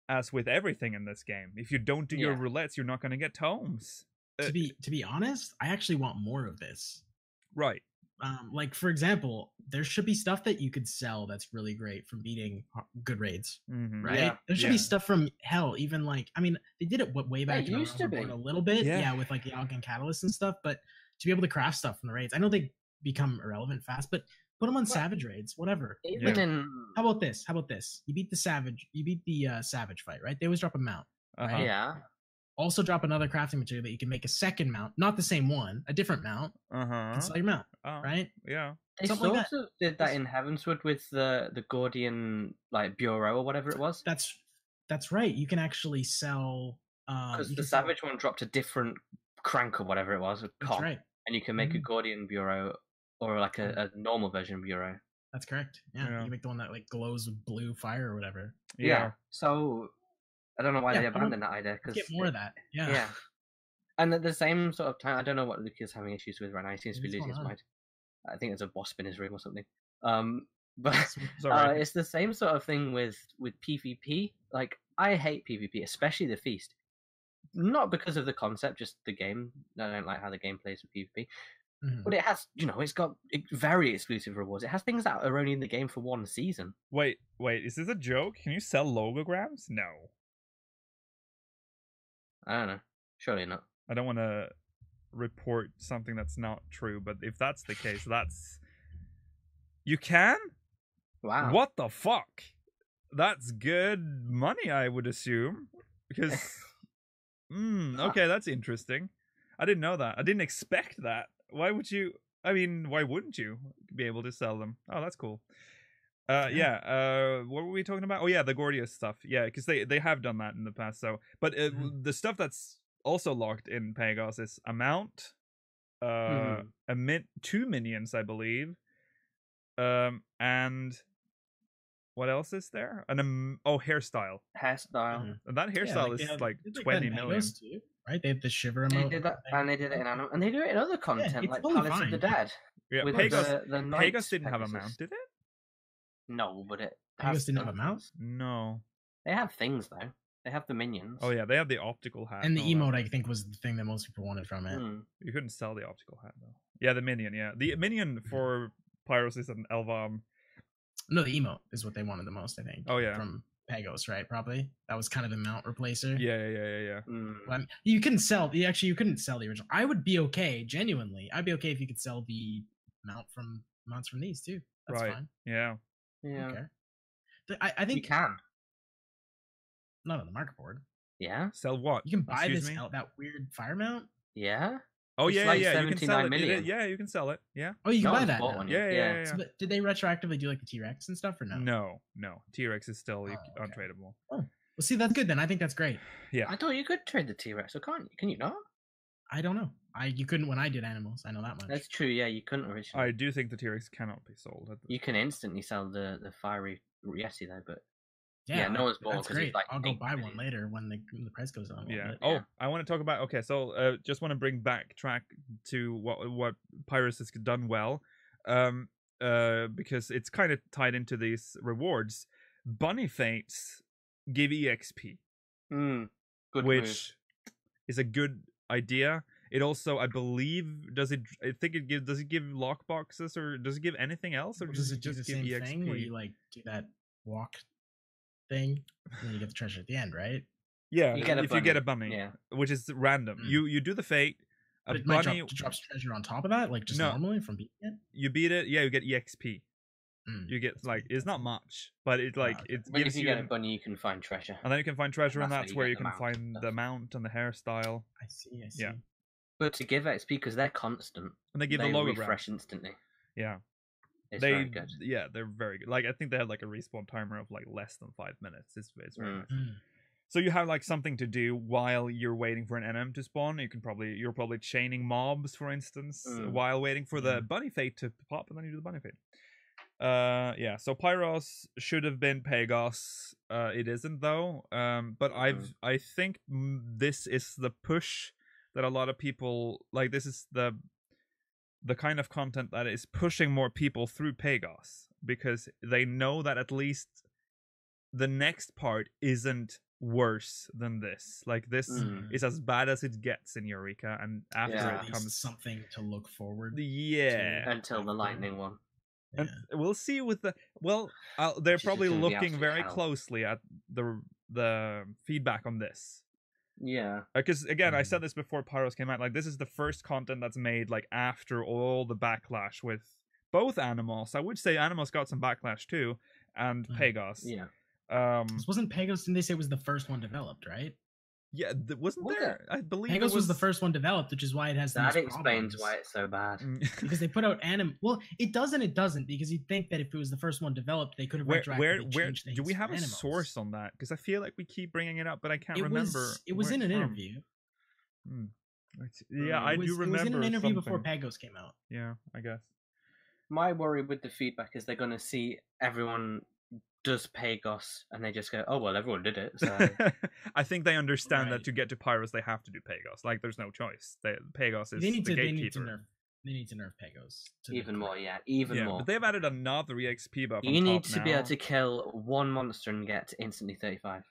as with everything in this game. If you don't do your roulettes, you're not going to get tomes. To be honest, I actually want more of this. Right. Like for example, there should be stuff that you could sell that's really great from beating good raids, right? Yeah. There should be stuff from hell, even like I mean, they did it way back in used to be a little bit, with like the Alchemy Catalyst and stuff. But to be able to craft stuff from the raids, I know they become irrelevant fast, but put them on Savage raids, whatever. Even how about this? You beat the Savage fight, right? They always drop a mount, right? Yeah. Also drop another crafting material that you can make a second mount, not the same one, a different mount. And sell your mount, right? Yeah. They sort of did that in Heavenswood with the Gordian like bureau or whatever it was. That's right. You can actually sell because the Savage one dropped a different crank or whatever it was, that's right. And you can make a Gordian bureau or like a normal version bureau. That's correct. Yeah. You can make the one that like glows with blue fire or whatever. Yeah. So I don't know why they abandoned that idea. Cause get more of that. Yeah. And at the same sort of time, I don't know what Luke is having issues with right now. He seems to be losing his mind. I think there's a wasp in his room or something. But it's the same sort of thing with PvP. Like, I hate PvP, especially the Feast. Not because of the concept, just the game. I don't like how the game plays with PvP. But it has, it's got very exclusive rewards. It has things that are only in the game for one season. Wait, is this a joke? Can you sell logograms? No. I don't know. Surely not. I don't want to report something that's not true, but if that's the case, you can? Wow. What the fuck? That's good money, I would assume. Because, okay, that's interesting. I didn't know that. I didn't expect that. Why wouldn't you be able to sell them? Oh, that's cool. What were we talking about? Oh yeah, the Gordius stuff. Yeah, because they have done that in the past. So, but the stuff that's also locked in Pagos is a mount, 2 minions, I believe, and what else is there? Hairstyle. And that hairstyle is like 20 million. Too, right? They have the shiver emote. They did that, and they did it in Animal, and they do it in other content like Palace of the Dead. Yeah, Pagos didn't have a mount, did it? No, but it Pagos didn't have a mount? No. They have things, though. They have the minions. Oh, yeah, they have the optical hat. And the emote, I think, was the thing that most people wanted from it. You couldn't sell the optical hat, though. Yeah, the minion, yeah. The minion for Pyros is an Elvam. No, the emote is what they wanted the most, I think. Oh, yeah. From Pagos, right? Probably. That was kind of the mount replacer. Yeah. Well, you couldn't sell the original. I would be okay, genuinely. I'd be okay if you could sell the mounts from these, too. That's fine. Yeah. Yeah. Okay. I think you can. Not on the market board. Yeah. Sell what? You can buy that weird fire mount. Yeah. Oh it's yeah, like yeah. You can sell it. Million. Yeah, you can sell it. Yeah. Oh, you can buy that. Now. Yeah. So, did they retroactively do like the T-Rex and stuff or no? No. T-Rex is still untradeable. Oh, well, see, that's good then. I think that's great. Yeah. I thought you could trade the T-Rex, or can't you? Can you not? I don't know. You couldn't when I did animals. I know that much. That's true. Yeah, you couldn't originally. I do think the T-Rex cannot be sold. You can instantly sell the fiery Yeti though, but yeah, no one's bought. That's great. Like I'll go buy one later when the price goes down. Yeah. Oh, I want to talk about. Okay, so just want to bring backtrack to what Pyros has done well, because it's kind of tied into these rewards. Bunny Fates give EXP. Good which is a good idea. It also, I believe, does it give lockboxes, or does it give anything else, or does it just give EXP? Thing where you like do that walk thing and then you get the treasure at the end, right? Yeah, if you get a bunny, which is random. You do the fate. But it bunny drops treasure on top of that, like just normally from beating it. You beat it, you get EXP. You get it's not much, but it gives if you get a bunny, you can find treasure, and then you can find treasure, and that's where you can find the mount and the hairstyle. I see. Yeah, but to give XP because they're constant, and they give the logo refresh instantly. Yeah, it's very good. Yeah, they're very good. Like I think they had like a respawn timer of like less than 5 minutes. It's very nice. So you have like something to do while you're waiting for an NM to spawn. You're probably chaining mobs, for instance, while waiting for the bunny fate to pop, and then you do the bunny fate. So Pyros should have been Pagos. It isn't though. But I think this is the push that a lot of people like. This is the kind of content that is pushing more people through Pagos, because they know that at least the next part isn't worse than this. Like this is as bad as it gets in Eureka, and after it comes something to look forward to until the lightning one. And we'll see with they're probably looking very closely at the feedback on this. Yeah, because again, I said this before Pyros came out. Like this is the first content that's made like after all the backlash with both Animals. I would say Animals got some backlash too, and Pagos. Yeah. This wasn't Pagos, didn't they say it was the first one developed, right? Yeah, wasn't there? I believe Pagos was the first one developed, which is why it has that explains why it's so bad. Because they put out Well, it does and it doesn't, because you'd think that if it was the first one developed, they could have retroactively changed things. Do we have a source on that? Because I feel like we keep bringing it up, but I can't remember. It was in an interview. Yeah, I do remember. It was in an interview before Pagos came out. Yeah, I guess. My worry with the feedback is they're going to see everyone does Pagos, and they just go, "Oh well, everyone did it." So I think they understand that to get to Pyros, they have to do Pagos. Like, there's no choice. Pagos is the gatekeeper. They need to nerf Pagos even more. Even more. But they've added another EXP buff. You need to be able to kill one monster and get instantly 35.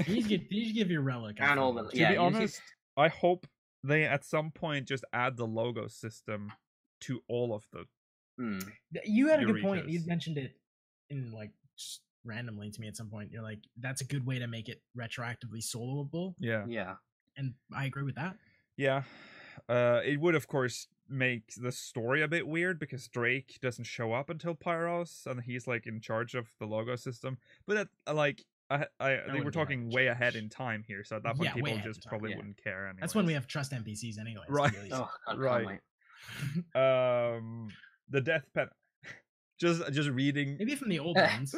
You need to give your relic. And all the, to be honest, I hope they at some point just add the logo system to all of the. You had a good point. You mentioned it in like just randomly to me at some point. You're like, that's a good way to make it retroactively soloable. Yeah. And I agree with that. Yeah. It would of course make the story a bit weird because Drake doesn't show up until Pyros, and he's like in charge of the logo system. But I think we're talking way ahead in time here, so at that point people just probably wouldn't care anyway. That's when we have trust NPCs anyway. Right. Right. The death pen. Just reading. Maybe from the old ones.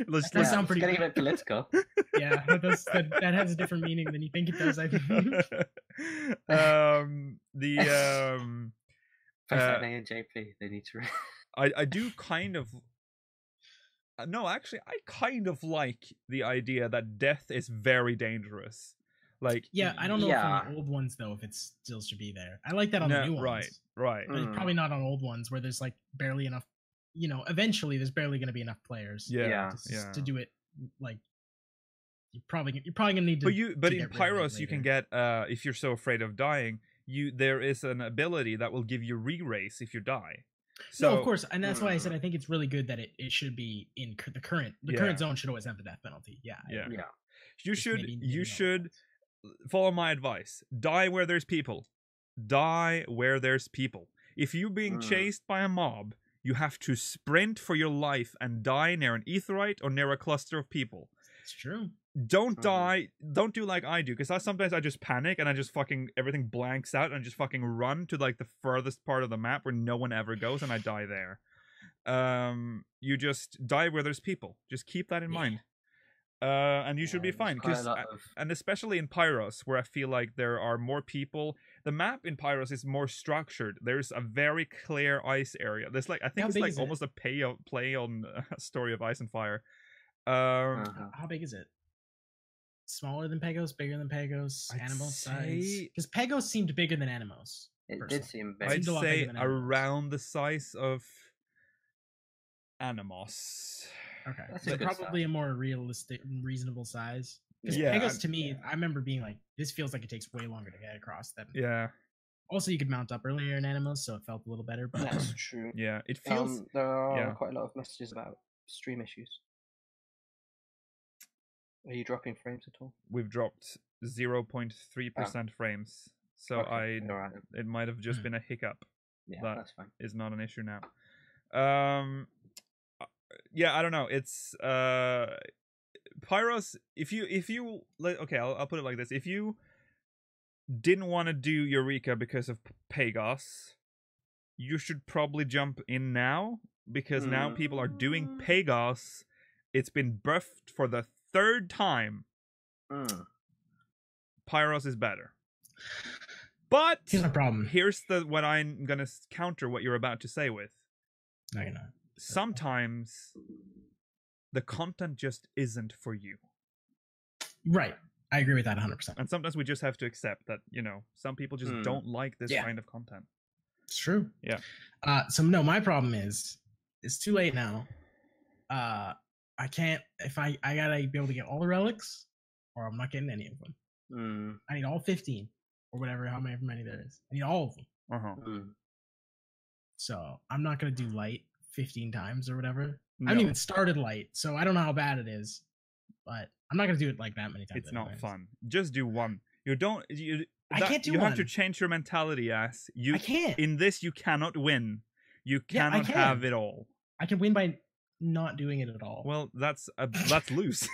That sounds pretty. Getting a bit political. Yeah, that has a different meaning than you think it does. I think. and JP, they need to. I do kind of. No, actually, I kind of like the idea that death is very dangerous. Like, yeah, I don't know from the old ones though if it still should be there. I like that on the new ones. Right. But probably not on old ones where there's like barely enough. You know, eventually there's barely going to be enough players. To do it. Like, you're probably gonna need to. But in Pyros, you can get if you're so afraid of dying, there is an ability that will give you re-race if you die. So, no, of course, and that's why I said I think it's really good that it should be in the current zone should always have the death penalty. Yeah. You should follow my advice. Die where there's people. Die where there's people. If you're being chased by a mob, you have to sprint for your life and die near an aetheryte or near a cluster of people. It's true. Don't die. Don't do like I do, because sometimes I just panic and I just fucking everything blanks out and I just fucking run to like the furthest part of the map where no one ever goes and I die there. You just die where there's people. Just keep that in mind. And you should be fine, and especially in Pyros, where I feel like there are more people. The map in Pyros is more structured. There's a very clear ice area. There's like, I think it's like almost a play on Story of Ice and Fire. How big is it? Smaller than Pagos, bigger than Pagos, Animals size? Because Pagos seemed bigger than Animals. It did seem big. I'd say around the size of Animals. Okay, so probably a more realistic, reasonable size. Because Pagos, to me, I remember being like, this feels like it takes way longer to get across than. Yeah. Also, you could mount up earlier in animals, so it felt a little better. But that's true. Yeah, it feels. There are quite a lot of messages about stream issues. Are you dropping frames at all? We've dropped 0.3% frames, so it might have just been a hiccup. Yeah, that's fine. Is not an issue now. Yeah, I don't know. It's Pyros. If you okay, I'll put it like this: if you didn't want to do Eureka because of Pagos, you should probably jump in now, because now people are doing Pagos. It's been buffed for the 3rd time. Pyros is better. But here's my problem. Here's what I'm gonna counter what you're about to say with. No, you're not. Sometimes the content just isn't for you. Right. I agree with that 100%. And sometimes we just have to accept that, some people just don't like this kind of content. It's true. Yeah. So no, my problem is it's too late now. I can't, if I gotta be able to get all the relics, or I'm not getting any of them. I need all 15 or whatever, how many there is. I need all of them. So I'm not gonna do light 15 times or whatever. No. I haven't even started light, so I don't know how bad it is. But I'm not gonna do it like that many times. It's not fun. Just do one. I can't do one. You have to change your mentality, ass. I can't. In this, you cannot win. You cannot have it all. I can win by not doing it at all. Well, that's loose.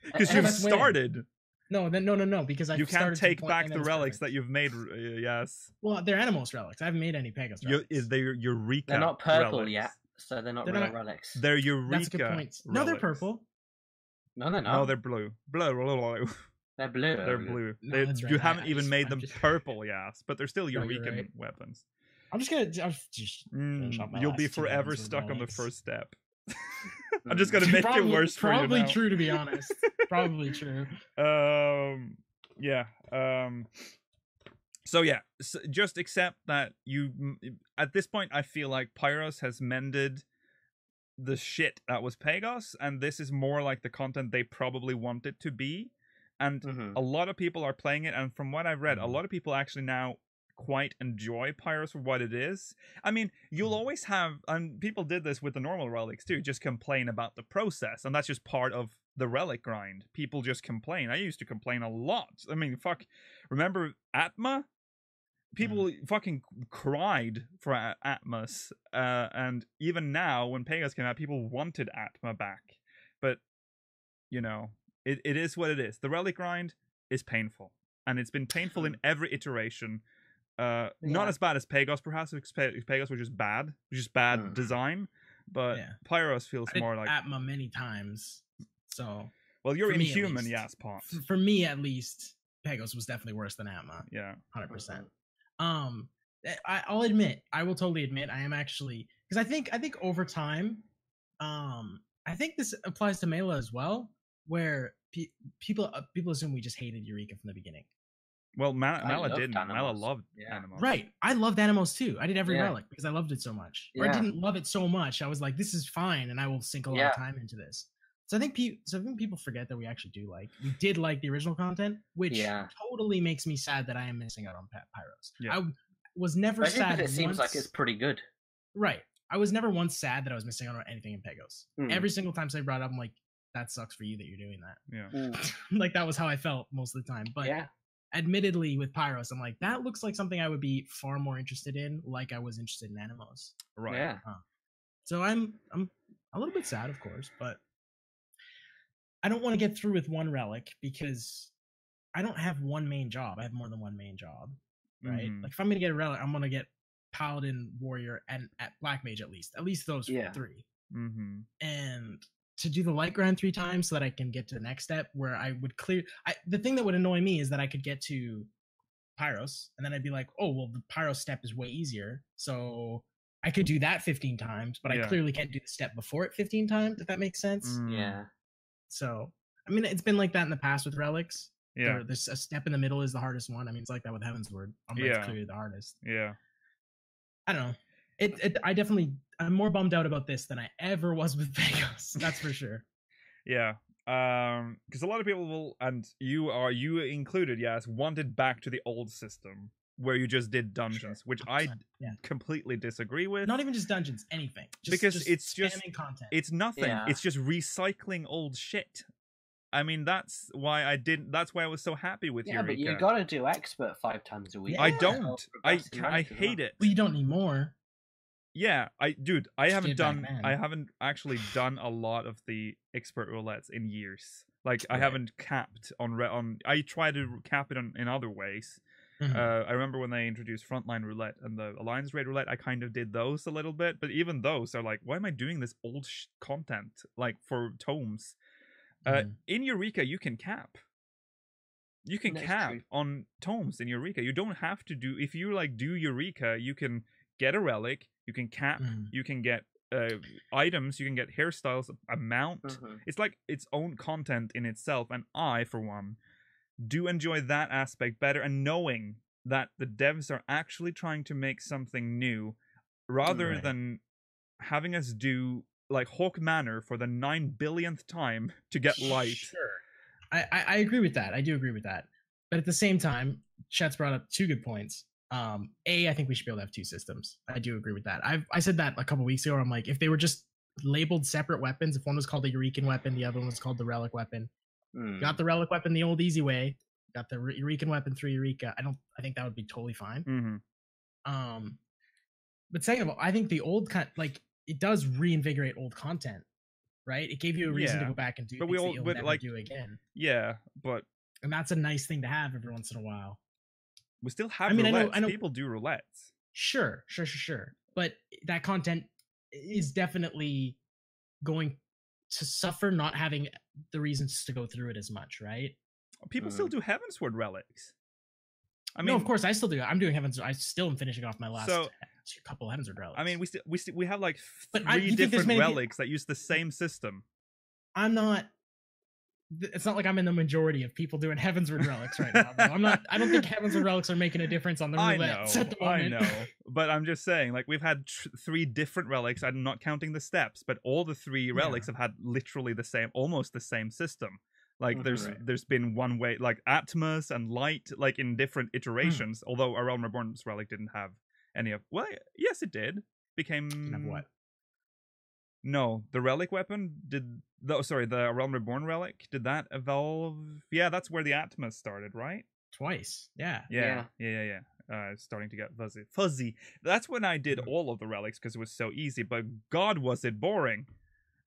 Because you've started. No, because you can't take back the relics that you've made. Yes. Well, they're Animals relics. I haven't made any Pagos relics. They're Eureka. They're not purple relics. yet, so they're not real relics. They're Eureka. That's a good point. Relics. No, they're purple. No, they're not. No, they're blue. Blue. They're blue. They're blue. No, you haven't even made them purple, yes, but they're still Eureka weapons. I'm just gonna just finish off my You'll be forever stuck on the first step. I'm just gonna make it worse for you now. Probably true, to be honest. Probably true. Yeah. So yeah, just accept that you. At this point, I feel like Pyros has mended the shit that was Pagos, and this is more like the content they probably want it to be. And a lot of people are playing it, and from what I've read, a lot of people actually now quite enjoy Pyros for what it is. I mean, you'll always have, and people did this with the normal relics too, just complain about the process, and that's just part of the relic grind. People just complain. I used to complain a lot. I mean, fuck, remember Atma? People fucking cried for Atmas, and even now, when Pagos came out, people wanted Atma back. But, it is what it is. The relic grind is painful, and it's been painful in every iteration. Not as bad as Pagos, perhaps, because Pagos were just bad design, but Pyros feels more like Atma many times. So, well, you're inhuman, yes, Pot. For me, at least, Pagos was definitely worse than Atma. Yeah, 100%. I'll admit, I will totally admit, I am actually, because I think over time, I think this applies to Mela as well, where people assume we just hated Eureka from the beginning. Well, Mela didn't. Mela loved Animals. Right. I loved Animals too. I did every relic because I loved it so much. Or I didn't love it so much. I was like, this is fine, and I will sink a lot of time into this. So I think people forget that we actually did like the original content, which totally makes me sad that I am missing out on Pyros. Yeah. I was never sad. It seems like it's pretty good. Right. I was never once sad that I was missing out on anything in Pagos. Every single time somebody brought it up, I'm like, that sucks for you that you're doing that. Yeah. Like that was how I felt most of the time. But admittedly, with Pyros, I'm like, that looks like something I would be far more interested in, like I was interested in Animals. Right. Yeah. So I'm a little bit sad, of course, but I don't want to get through with one relic because I don't have one main job. I have more than one main job, right? Like if I'm gonna get a relic, I'm gonna get Paladin, Warrior, and at Black Mage at least those 3. And to do the light grind 3 times so that I can get to the next step where I would clear. The thing that would annoy me is that I could get to Pyros and then I'd be like, oh well, the Pyros step is way easier, so I could do that 15 times, but I clearly can't do the step before it 15 times. If that makes sense. Yeah. So, I mean, it's been like that in the past with relics. Yeah. There's a step in the middle is the hardest one. I mean, it's like that with Heaven's Word. It's clearly the hardest. Yeah. I don't know. I'm more bummed out about this than I ever was with Pagos. That's for sure. Yeah. because a lot of people will, and you included, yes, wanted back to the old system where you just did dungeons, which I completely disagree with. Not even just dungeons, anything. Because it's just content. It's nothing. Yeah. It's just recycling old shit. I mean, that's why I was so happy with Eureka. But you gotta do expert 5 times a week. I don't. I hate it. Well, you don't need more. Yeah, I haven't actually done a lot of the expert roulettes in years. Like, I haven't capped on. I try to cap it in other ways. Mm-hmm. I remember when they introduced Frontline Roulette and the Alliance Raid Roulette, I kind of did those a little bit, but even those are like, why am I doing this old content, like, for tomes? In Eureka, you can cap. You can cap on tomes in Eureka. You don't have to do, if you like do Eureka, you can get a relic, you can cap, you can get items, you can get hairstyles, a mount. It's like its own content in itself, and I, for one, do enjoy that aspect better, and knowing that the devs are actually trying to make something new rather than having us do like Hawk Manor for the 9 billionth time to get light. Sure. I agree with that. I do agree with that. But at the same time, Chet's brought up 2 good points. I think we should be able to have 2 systems. I do agree with that. I said that a couple weeks ago. I'm like, if they were just labeled separate weapons, if one was called the Eurekan weapon, the other one was called the Relic weapon. Got the Relic weapon the old easy way. Got the Eurekan weapon through Eureka. I think that would be totally fine. But second of all, I think the old like it does reinvigorate old content, right? It gave you a reason to go back and do things that you'll never do again. Yeah, and that's a nice thing to have every once in a while. We still have roulettes. I know people do roulettes. Sure. But that content is definitely going to suffer not having the reasons to go through it as much, right? People still do Heavensward relics. I mean, no, of course I still do. I'm doing Heavensward. I still am finishing off my last couple of Heavensward relics. I mean, we have like 3 different relics that use the same system. I'm not. It's not like I'm in the majority of people doing Heavensward relics right now. I don't think Heavensward relics are making a difference on the roulettes at the moment. I know, but I'm just saying, like, we've had 3 different relics. I'm not counting the steps, but all the 3 relics have had literally almost the same system. Like, there's been one way, like Atmos and Light, like in different iterations. Although A Realm Reborn's relic didn't have any of. Well, yes, it did. Didn't have what? No, the relic weapon did. The Realm Reborn relic, did that evolve? Yeah, that's where the Atmos started, right? Twice. Yeah. It's starting to get fuzzy. That's when I did all of the relics because it was so easy. But God, was it boring!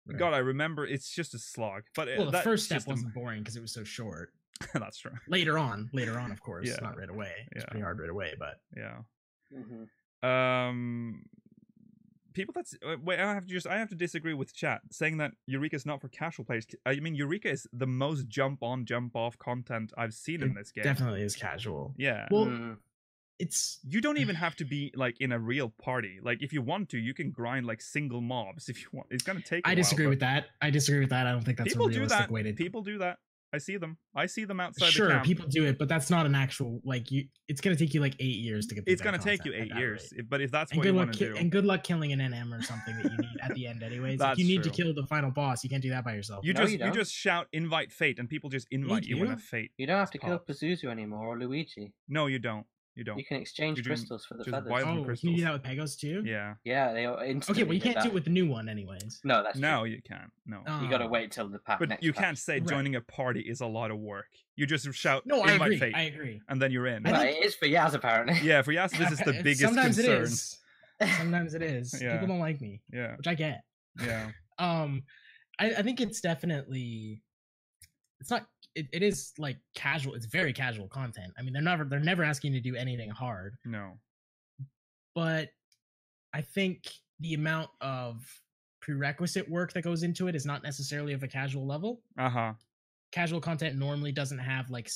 Right. God, I remember it's just a slog. But the first step wasn't boring because it was so short. That's true. Later on, of course, not right away. It's pretty hard right away, but people I have to disagree with chat saying that Eureka is not for casual players. I mean, Eureka is the most jump on, jump off content I've seen in this game. Definitely is casual. Yeah. Well, you don't even have to be like in a real party. Like, if you want to, you can grind like single mobs if you want. It's gonna take. I disagree with that. I don't think that's a realistic way to. People do that. I see them outside the camp. People do it, but that's not an actual it's gonna take you like 8 years to get. It's gonna take you 8 years, but if that's what you want to do, and good luck killing an NM or something that you need at the end, anyways. If you need to kill the final boss, you can't do that by yourself. You just shout invite Fate, and people just invite you when a Fate. You don't have to kill Pazuzu anymore or Luigi. No, you don't. You don't. You can exchange crystals for the feathers. Can you do that with Pagos too? Yeah. Yeah, they instantly. Okay, well you can't do it with the new one, anyways. No, that's true. No, you can't. No, you gotta wait till the pack. But you can't say joining a party is a lot of work. You just shout. No, invite Fate, I agree. And then you're in. But it is for Yaz apparently. Yeah, for Yaz, this is the biggest Sometimes concern. It is. Sometimes it is. Yeah. People don't like me. Yeah. Which I get. Yeah. I think it's definitely. It's not. It is like casual. It's very casual content. I mean, they're never asking you to do anything hard. No. But I think the amount of prerequisite work that goes into it is not necessarily of a casual level. Casual content normally doesn't have like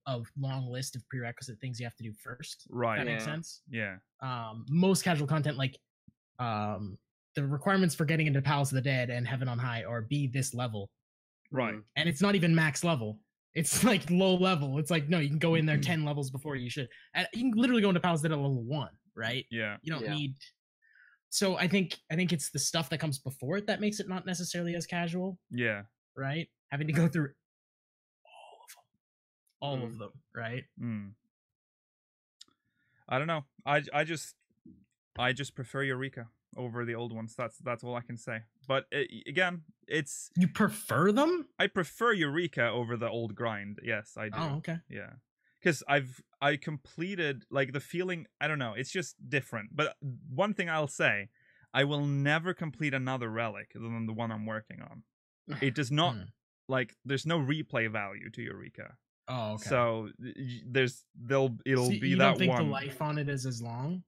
a long list of prerequisite things you have to do first. Right. That makes sense. Yeah. Most casual content, like the requirements for getting into Palace of the Dead and Heaven on High are be this level. Right. And it's not even max level. It's like low level. It's like, no, you can go in there 10 levels before you should. And you can literally go into Palace of the Dead at level 1, right? Yeah. You don't need. So I think it's the stuff that comes before it that makes it not necessarily as casual. Yeah. Right? having to go through all of them, right? I don't know. I just prefer Eureka over the old ones. That's all I can say. But again, it's you prefer them. I prefer Eureka over the old grind. Yes, I do. Oh, okay. Yeah, because I completed like the feeling. I don't know. It's just different. But one thing I'll say, I will never complete another relic other than the one I'm working on. It does not there's no replay value to Eureka. Oh, okay. So it'll be you that one. You don't think the life on it is as long?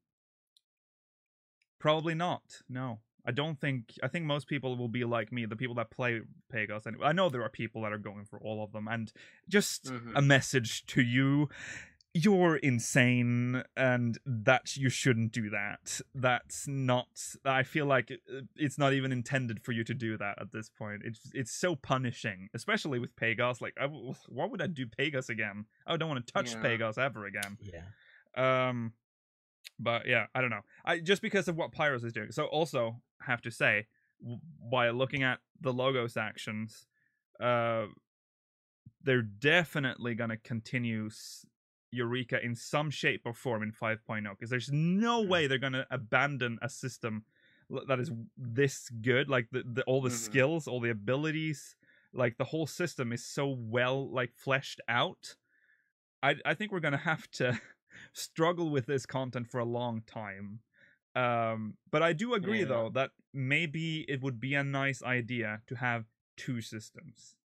Probably not. No, I don't think. I think most people will be like me, the people that play Pagos. Anyway, I know there are people that are going for all of them, and just a message to you: you're insane, and that you shouldn't do that. That's not. I feel like it's not even intended for you to do that at this point. It's so punishing, especially with Pagos. Like, why would I do Pagos again? I don't want to touch Pagos ever again. Yeah. But yeah, I don't know. Just because of what Pyros is doing. So also have to say, by looking at the logos actions, they're definitely gonna continue Eureka in some shape or form in 5.0, because there's no way they're gonna abandon a system that is this good. Like all the skills, all the abilities, like the whole system is so well fleshed out. I think we're gonna have to struggle with this content for a long time. But I do agree though that maybe it would be a nice idea to have two systems.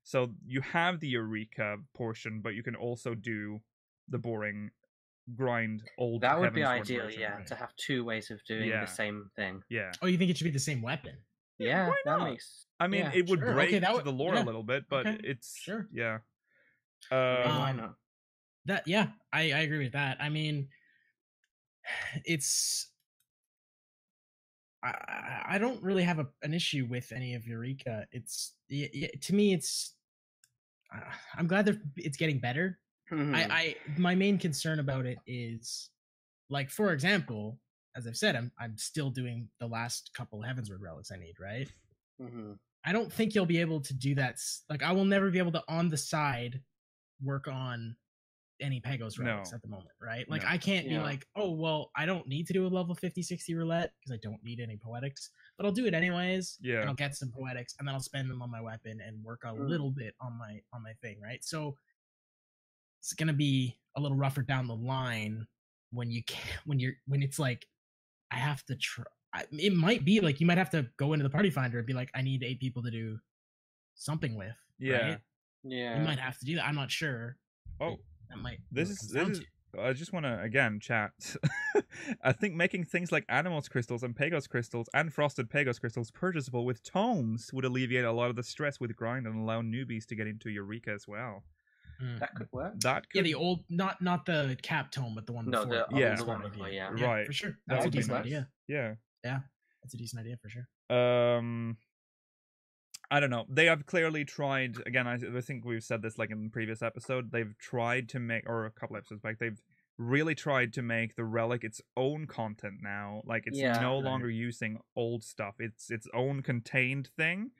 So you have the Eureka portion, but you can also do the boring grind old. That would be ideal, to have two ways of doing the same thing. Yeah. Oh, you think it should be the same weapon? Yeah, why that not? makes. I mean, it would break the lore a little bit, but it's yeah. Why not? I agree with that. I mean, it's I don't really have an issue with any of Eureka. It's to me, it's I'm glad it's getting better. My main concern about it is, like, for example, as I've said, I'm still doing the last couple Heavensward relics I need, right? I don't think you'll be able to do that. Like, I will never be able to on the side work on any Pagos relics at the moment, right? Like, I can't be like, oh, well, I don't need to do a level 50-60 roulette because I don't need any poetics, but I'll do it anyways. And I'll get some poetics, and then I'll spend them on my weapon and work a little bit on my thing, right? So it's gonna be a little rougher down the line when it's like I have to try. It might be like you might have to go into the party finder and be like, I need 8 people to do something with. Right? Yeah. You might have to do that. I'm not sure. Oh. This is I just want to again chat. I think making things like Animals crystals and Pagos crystals and frosted Pagos crystals purchasable with tomes would alleviate a lot of the stress with grind and allow newbies to get into Eureka as well. That could work. The old not the cap tome, but the one before. The one before, right, for sure. That's a decent idea. Yeah, that's a decent idea for sure. I don't know. They have clearly tried, again, I think we've said this like in the previous episode, they've tried to make, or a couple episodes back, they've really tried to make the relic its own content now. Like, it's no longer using old stuff. It's its own contained thing.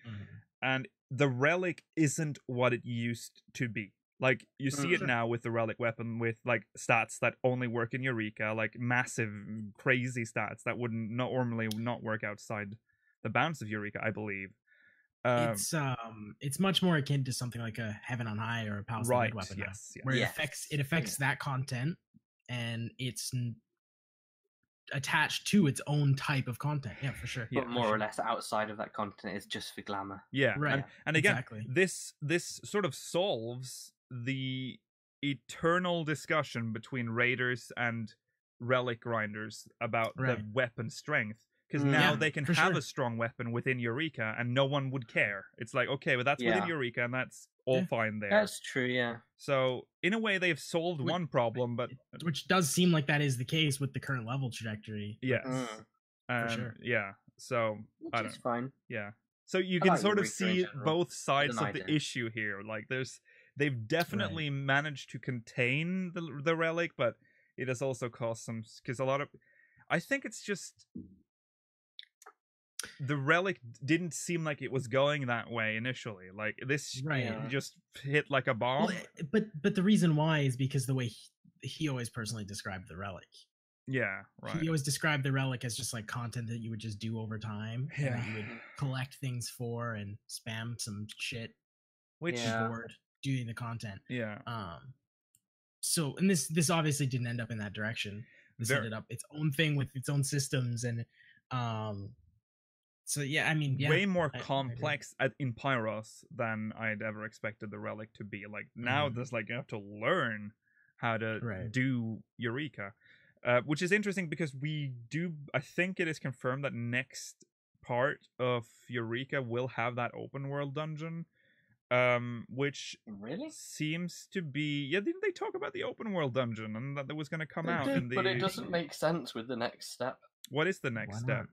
And the relic isn't what it used to be. Like, you see it now with the relic weapon with, like, stats that only work in Eureka, like massive, crazy stats that wouldn't normally not work outside the bounds of Eureka, I believe. It's much more akin to something like a Heaven on High or a Palace weapon, where it affects that content, and it's attached to its own type of content. Yeah, for sure. But more or less outside of that content is just for glamour. Yeah, right. And again, this sort of solves the eternal discussion between raiders and relic grinders about the weapon strength. Because now they can have a strong weapon within Eureka, and no one would care. It's like, okay, well, that's within Eureka, and that's all fine there. That's true, yeah. So, in a way, they've solved one problem, but... Which does seem like that is the case with the current level trajectory. Yes. For sure. Yeah, so... Which is fine. Yeah. So, you can sort of see both sides of the issue here. Like, they've definitely managed to contain the relic, but it has also caused some... Because a lot of... I think it's just... the relic didn't seem like it was going that way initially. Like this just hit like a bomb. Well, but the reason why is because the way he always personally described the relic. Yeah, right. He always described the relic as just like content that you would just do over time, and that you would collect things for and spam some shit, which bored doing the content. Yeah. So, and this obviously didn't end up in that direction. This ended up its own thing with its own systems, and so yeah, I mean, way more complex in Pyros than I'd ever expected the relic to be. Like now, there's like you have to learn how to do Eureka. Which is interesting because I think it is confirmed that next part of Eureka will have that open world dungeon, which seems to be, didn't they talk about the open world dungeon and that it was going to come out? But it doesn't make sense with the next step. What is the next step?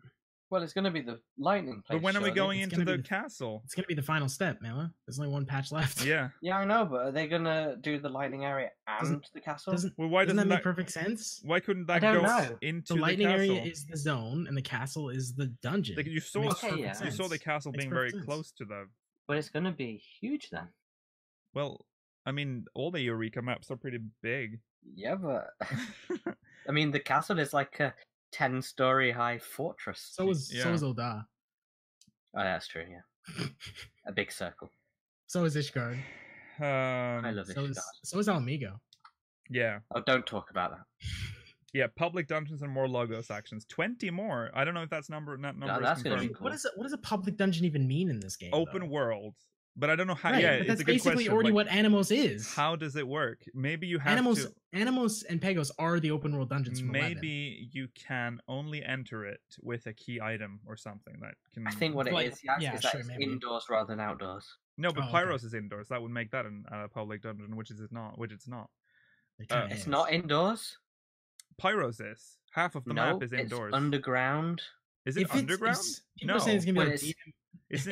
Well, it's going to be the lightning place. But when are we going into the castle? It's going to be the final step, Mela. There's only one patch left. Yeah. Yeah, I know, but are they going to do the lightning area and the castle? Doesn't that make perfect sense? Why couldn't that go into the lightning castle? area is the zone, and the castle is the dungeon. Like you saw the castle being very close to the... But it's going to be huge then. Well, I mean, all the Eureka maps are pretty big. Yeah, but... I mean, the castle is like a 10-story high fortress. So is Ul'dah. Oh, that's true, yeah. A big circle. So is Ishgard. I love Ishgard. So is Alamigo. Yeah. Oh, don't talk about that. Yeah, public dungeons and more logos actions. 20 more. I don't know if that's number is confirmed. Cool. What does a public dungeon even mean in this game? Open world. But I don't know how. Right, yeah, but it's a good question. That's basically already what Animos is. How does it work? Maybe you have Animos and Pagos are the open world dungeons. From maybe 11. You can only enter it with a key item or something that can. I think what it is, is that it's indoors rather than outdoors. No, but Pyros is indoors. That would make that a public dungeon, which it's not. It's not indoors. Pyros is. Half of the map is indoors. It's underground. Is it underground? No, it's gonna be it's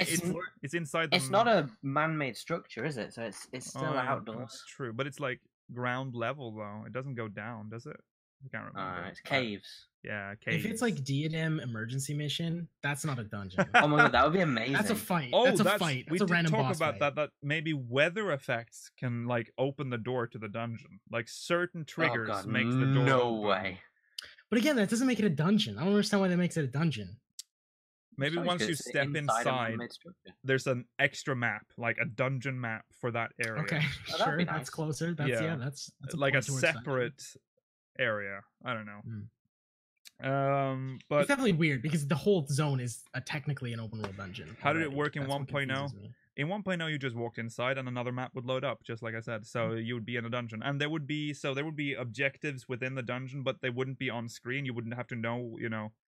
inside. It's not a man-made structure, is it? So it's still outdoors. That's true, but it's like ground level though. It doesn't go down, does it? I can't remember. It's caves. Yeah, caves. If it's like Diadem emergency mission, that's not a dungeon. Oh my god, that would be amazing. That's a fight. Oh, that's a fight. That's a random boss talk about fight. that maybe weather effects can like open the door to the dungeon. Like certain triggers makes the door. No way. But again, that doesn't make it a dungeon. I don't understand why that makes it a dungeon. Maybe once you step inside, there's an extra map, like a dungeon map for that area. Okay, sure, that's closer. That's like a separate area. I don't know. But it's definitely weird because the whole zone is technically an open world dungeon. How did it work in 1.0? In 1.0, you just walked inside and another map would load up, just like I said. So you would be in a dungeon, and there would be objectives within the dungeon, but they wouldn't be on screen. You wouldn't have to know,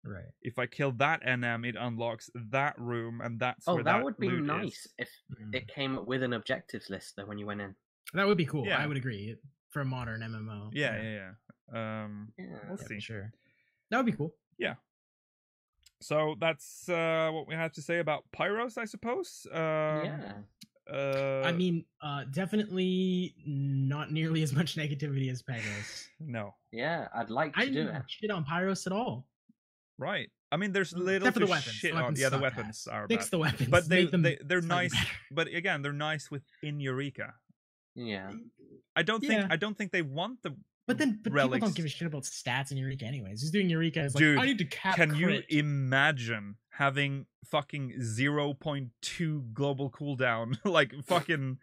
Right. If I kill that NM, it unlocks that room, and that's where that would be loot nice is. if it came with an objectives list though when you went in. That would be cool. Yeah. I would agree for a modern MMO. Yeah. We'll see. Sure. That would be cool. Yeah. So that's what we have to say about Pyros, I suppose. I mean, definitely not nearly as much negativity as Pagos. No. Yeah, I'd like to do it. I didn't shit on Pyros at all. Right. I mean, there's little to shit on. Yeah, the weapons are bad. Fix the weapons. But they're nice. But again, they're nice within Eureka. Yeah. I don't think they want the. But people don't give a shit about stats in Eureka anyways. Just doing Eureka is like, dude, I need to cap can crit. You imagine having fucking 0.2 global cooldown? Like fucking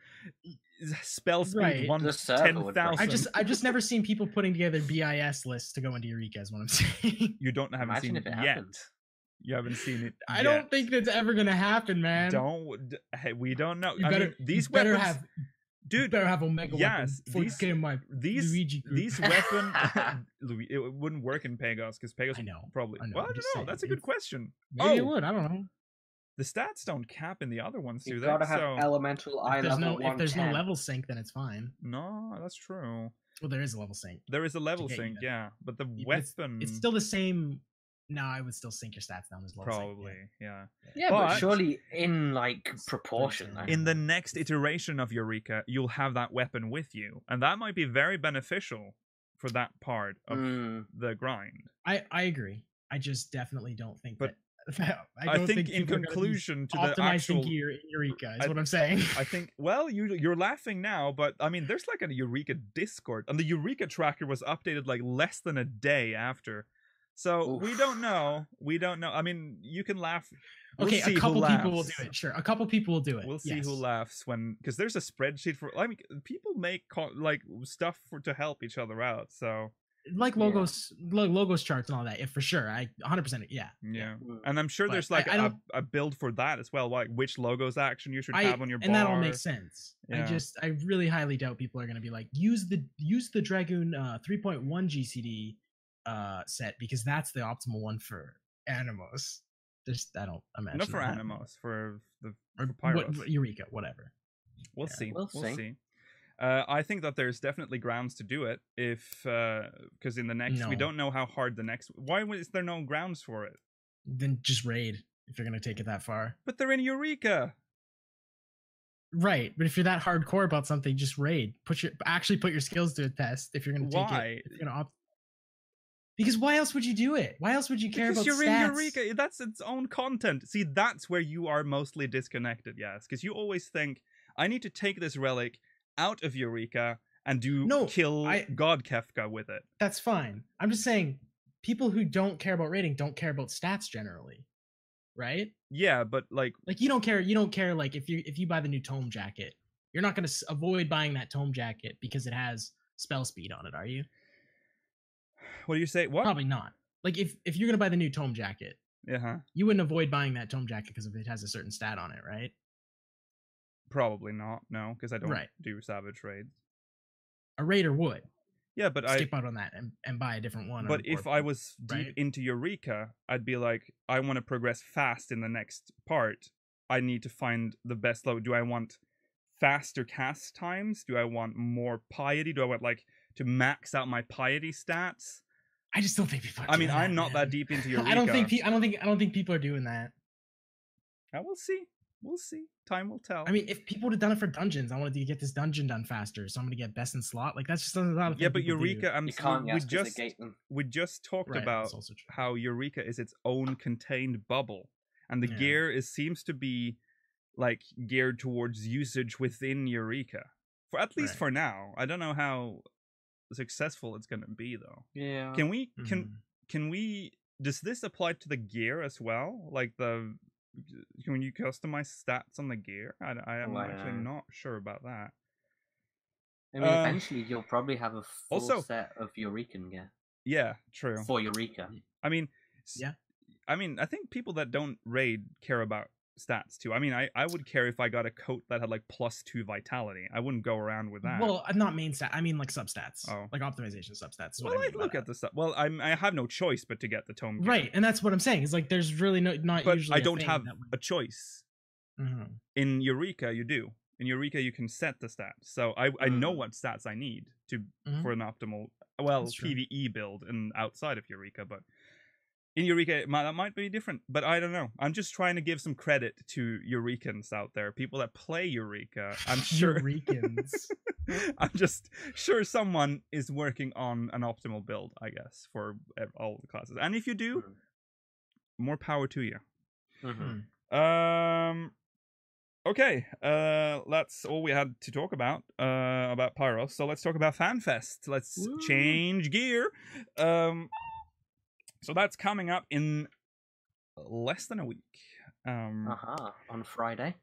spell speed 1 to 10,000. I've just never seen people putting together BIS lists to go into Eureka is what I'm saying. You haven't seen it yet. You haven't seen it I don't think that's ever gonna happen, man. We don't know. These weapons... Dude, better have Omega these weapon it wouldn't work in Pagos because Pagos probably. Well, I don't know. That's a good question. Maybe it would. I don't know. The stats don't cap in the other ones, do they? You gotta have elemental eye level. If there's no level sync, then it's fine. No, that's true. Well, there is a level sync. There is a level sync, yeah, but the weapon. It's still the same. No, I would still sync your stats down as low. Probably, yeah. Yeah, but surely in proportion. In the next iteration of Eureka, you'll have that weapon with you, and that might be very beneficial for that part of the grind. I agree. I just definitely don't think that I think in conclusion to the actual gear in Eureka is what I'm saying. I think, well, you're laughing now, but I mean, there's like a Eureka Discord, and the Eureka tracker was updated like less than a day after. So we don't know. I mean, you can laugh. Okay, a couple people will do it. Sure, a couple people will do it. We'll see who laughs because there's a spreadsheet for. I mean, people make like stuff to help each other out. So like logos, logos charts and all that. For sure, 100%. Yeah. And I'm sure there's like a build for that as well. Like which logos action you should have on your bar. And that all makes sense. Yeah. I really highly doubt people are going to be like use the Dragoon 3.1 GCD set because that's the optimal one for Animos. Just I don't imagine. Not for Animos, for Pyros. Eureka, whatever. We'll see. We'll see. I think that there's definitely grounds to do it if because in the next we don't know how hard the next. Why is there no grounds for it? Then just raid if you're gonna take it that far. But they're in Eureka. Right, but if you're that hardcore about something, just raid. Put your skills to a test if you're gonna take it. If you're gonna Because why else would you do it? Why else would you care about stats? Because you're in Eureka. That's its own content. See, that's where you are mostly disconnected, yes. Because you always think, I need to take this relic out of Eureka and kill God Kefka with it. That's fine. I'm just saying, people who don't care about raiding don't care about stats generally, right? Yeah, but like you don't care. You don't care. Like if you buy the new tome jacket, you're not going to avoid buying that tome jacket because it has spell speed on it, are you? What do you say? What? Probably not. Like if you're gonna buy the new tome jacket, you wouldn't avoid buying that tome jacket because it has a certain stat on it, right? Probably not. No, because I don't do savage raids. A raider would. Yeah, but skip out on that and buy a different one. But if I was deep into Eureka, I'd be like, I want to progress fast in the next part. I need to find the best load. Do I want faster cast times? Do I want more piety? Do I want to max out my piety stats? I just don't think people. I'm not that deep into Eureka. I don't think people are doing that. We'll see. We'll see. Time will tell. I mean, if people would have done it for dungeons, I wanted to get this dungeon done faster, so I'm gonna get best in slot. Like that's just not a lot of. Yeah, but Eureka, we just talked about how Eureka is its own contained bubble, and the gear seems to be geared towards usage within Eureka. For at least for now, I don't know how successful it's gonna be though. Yeah. Can we does this apply to the gear as well? Can you customize stats on the gear? I am actually not sure about that. I mean, eventually you'll probably have a full set of Eurekan gear. Yeah, true. For Eureka. I mean, I think people that don't raid care about stats too. I mean, I would care if I got a coat that had +2 vitality. I wouldn't go around with that. Well, not main stat. I mean substats. Oh, optimization substats. Well, I look at the stuff. Well, I have no choice but to get the tome gear. Right, and that's what I'm saying. Is there's really not. But usually I don't have a choice. Mm-hmm. In Eureka, you do. In Eureka, you can set the stats. So I know what stats I need for an optimal PvE build and outside of Eureka, but. In Eureka, that might be different, but I don't know. I'm just trying to give some credit to Eurekans out there, people that play Eureka. I'm sure Eurekans. I'm just sure someone is working on an optimal build, I guess, for all the classes. And if you do, more power to you. Mm-hmm. Okay, that's all we had to talk about Pyros. So let's talk about FanFest. Let's change gear. So that's coming up in less than a week. On Friday.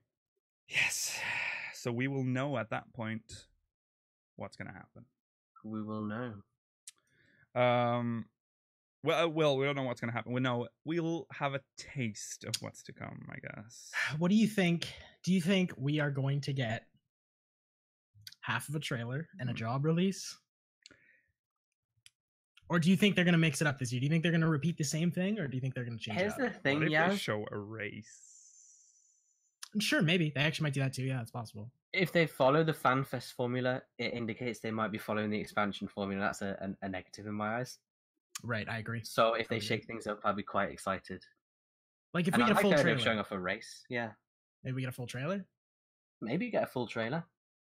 Yes. So we will know at that point what's going to happen. We will know. Well, we don't know what's going to happen. We'll have a taste of what's to come, I guess. What do you think? Do you think we are going to get half of a trailer and a job release? Or do you think they're going to mix it up this year? Do you think they're going to repeat the same thing, or do you think they're going to change it up? Here's the thing, what if they show a race? Sure, maybe. They actually might do that too. Yeah, it's possible. If they follow the FanFest formula, it indicates they might be following the expansion formula. That's a negative in my eyes. Right, I agree. So if they shake things up, I'll be quite excited. Like if we get a full trailer. Showing off a race, yeah. Maybe we get a full trailer? Maybe get a full trailer.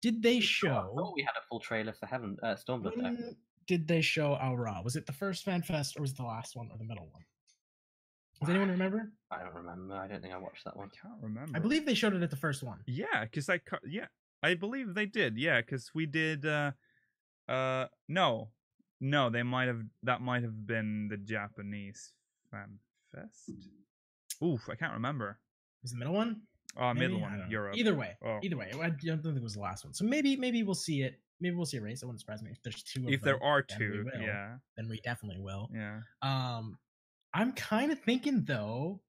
Did they show... I thought we had a full trailer for Stormblood though. Did they show Al Ra? Was it the first FanFest or was it the last one or the middle one? Does anyone remember? I don't remember. I don't think I watched that one. I can't remember. I believe they showed it at the first one. Yeah, because I believe they did. Yeah, because we did. No, they might have. That might have been the Japanese fan fest. Oof, I can't remember. Was the middle one? Middle one, Europe. Either way, I don't think it was the last one. So maybe we'll see it. Maybe we'll see a race. It wouldn't surprise me if there's two. If there are two, then we definitely will. Yeah. I'm kind of thinking though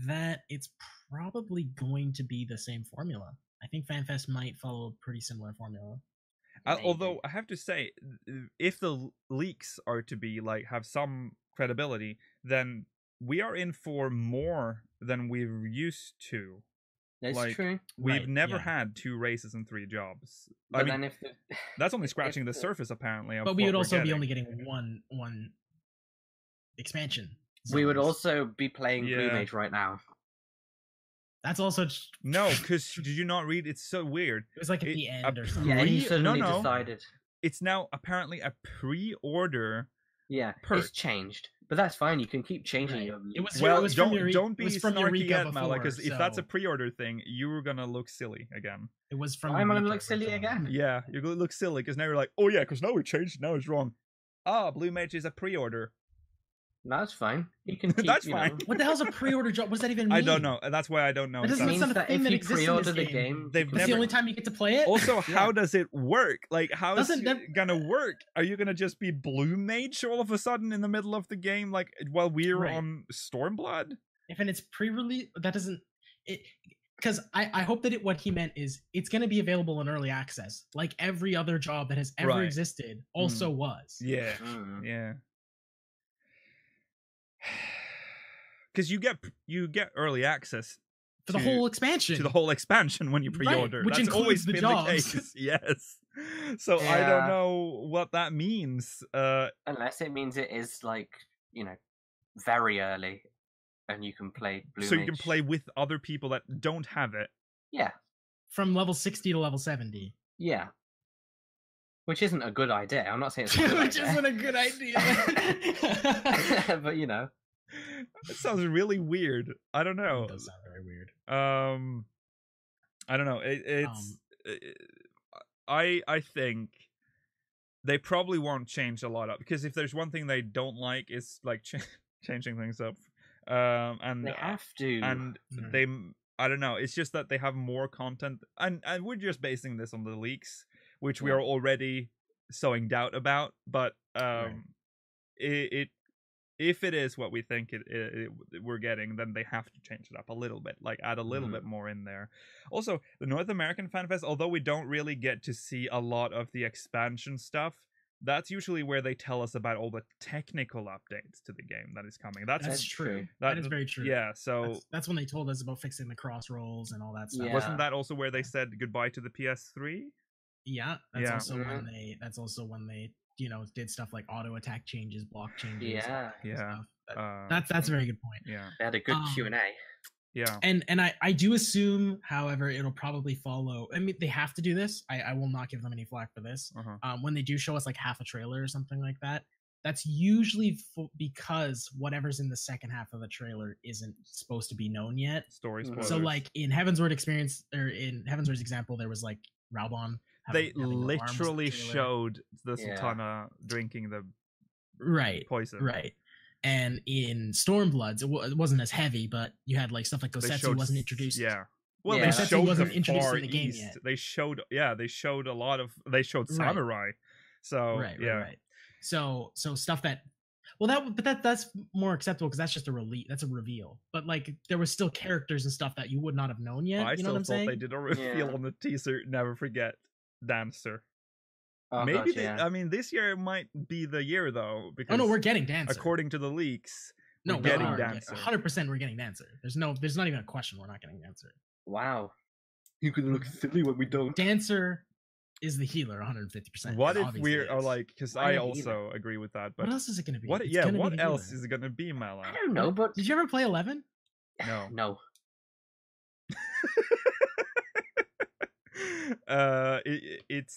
that it's probably going to be the same formula. I think FanFest might follow a pretty similar formula. Although I have to say, if the leaks are to be like have some credibility, then we are in for more than we're used to. That's true. We've never had 2 races and 3 jobs. But I mean, that's only scratching the surface, apparently. Of but we would also be only getting one expansion. We would also be playing Blue Mage right now. That's also no, because did you not read? It's so weird. It was like at the end or something. Yeah, he suddenly decided. It's now apparently a pre-order. Yeah, it's changed. But that's fine. You can keep changing your. Don't be snarky yet, Mala, because if that's a pre-order thing, you're gonna look silly again. It was from. I'm gonna look silly again. Yeah, you're gonna look silly because now you're like, oh yeah, because now it changed. Now it's wrong. Blue Mage is a pre-order. No, that's fine. You can keep, that's fine. What the hell's a pre-order job? What does that even mean? I don't know. That's why I don't know. It doesn't mean that if you pre-order the game, it's the only time you get to play it. Also, how does it work? Like, how is it gonna work? Are you gonna just be Blue Mage all of a sudden in the middle of the game, like while we're on Stormblood? If it's pre-release, that doesn't. Because I hope that what he meant is it's going to be available in early access, like every other job that has ever existed also was. Yeah, yeah. Because you get early access for the whole expansion. To the whole expansion when you pre-order, which that's always been jobs. the case. Yes. So I don't know what that means. Unless it means it is like very early. And you can play Blue Mage. So you can play with other people that don't have it. Yeah. From level 60 to level 70. Yeah. Which isn't a good idea. I'm not saying it's a good Which isn't a good idea. But it sounds really weird. I don't know. It does sound very weird. I don't know. I think they probably won't change a lot up, because if there's one thing they don't like, it's like changing things up. And they have to, and they, I don't know. It's just that they have more content, and we're just basing this on the leaks, which we are already sowing doubt about. But if it is what we think we're getting, then they have to change it up a little bit, like add a little bit more in there. Also, the North American Fan Fest, although we don't really get to see a lot of the expansion stuff, that's usually where they tell us about all the technical updates to the game that is coming. That's true. That is very true. Yeah, so that's when they told us about fixing the cross rolls and all that stuff. Yeah. Wasn't that also where they said goodbye to the PS3? Yeah, that's also when they. That's also when they, did stuff like auto attack changes, block changes. Yeah. That's a very good point. Yeah, they had a good Q&A. Yeah, and I do assume, however, it'll probably follow. I mean, they have to do this. I will not give them any flack for this. When they do show us like half a trailer or something like that, that's usually because whatever's in the second half of the trailer isn't supposed to be known yet. Story spoilers. So like in Heavensward experience, or in Heavensward's example, there was like Raubon. They literally showed the Sultana drinking the poison. Right. And in Stormbloods, it wasn't as heavy, but you had like stuff like Gosetsu wasn't introduced. Yeah. Well, they showed wasn't introduced in the game yet. They showed a lot of. They showed Samurai. So right. So stuff that. Well, that's more acceptable because that's just a release. That's a reveal. But like, there was still characters and stuff that you would not have known yet. I still thought they did a reveal on the teaser. Never forget, Dancer. Oh, maybe I mean, this year might be the year though, because we're getting Dancer. According to the leaks, we're getting Dancer. 100% we're getting Dancer. There's not even a question we're not getting Dancer. Wow, you could look silly when we don't. Dancer is the healer 150%. What if we're like? Because I also agree with that. But what else is it going to be? What else is it going to be, Mala? I don't know. But did you ever play 11? No. It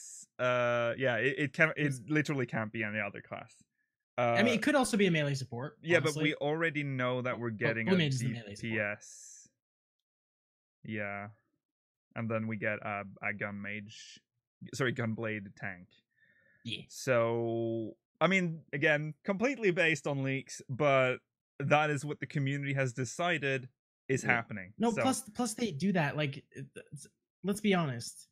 literally can't be any other class. I mean, it could also be a melee support. Yeah, honestly. but we already know that we're getting a DPS. Yeah. And then we get a gunblade tank. Yeah. So, I mean, again, completely based on leaks, but that is what the community has decided is happening. No, so. plus they do that. Like, let's be honest.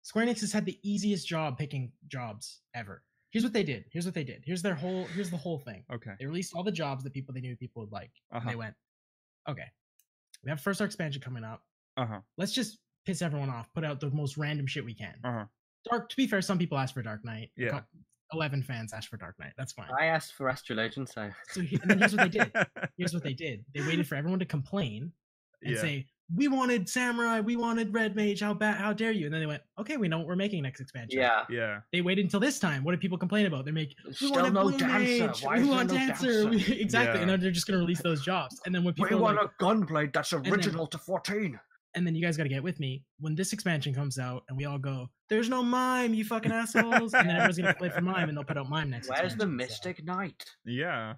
Square Enix has had the easiest job picking jobs ever. Here's what they did. Here's the whole thing. Okay. They released all the jobs that they knew people would like. And they went, okay, we have First Dark expansion coming up. Let's just piss everyone off. Put out the most random shit we can. Dark. To be fair, some people asked for Dark Knight. Yeah. 11 fans asked for Dark Knight. That's fine. I asked for Astrologian, so. And then here's what they did. They waited for everyone to complain and say, we wanted Samurai, we wanted Red Mage, how dare you? And then they went, okay, we know what we're making next expansion. Yeah. They waited until this time. What did people complain about? They make, we want no Blue dancer. Mage, Why we want dancer. Exactly. Yeah. And they're just going to release those jobs. And then when people we want a gunblade that's original to 14. And then you guys got to get with me. When this expansion comes out and we all go, there's no Mime, you fucking assholes. And then everyone's going to play for Mime and they'll put out Mime next Where's the Mystic Knight? Yeah.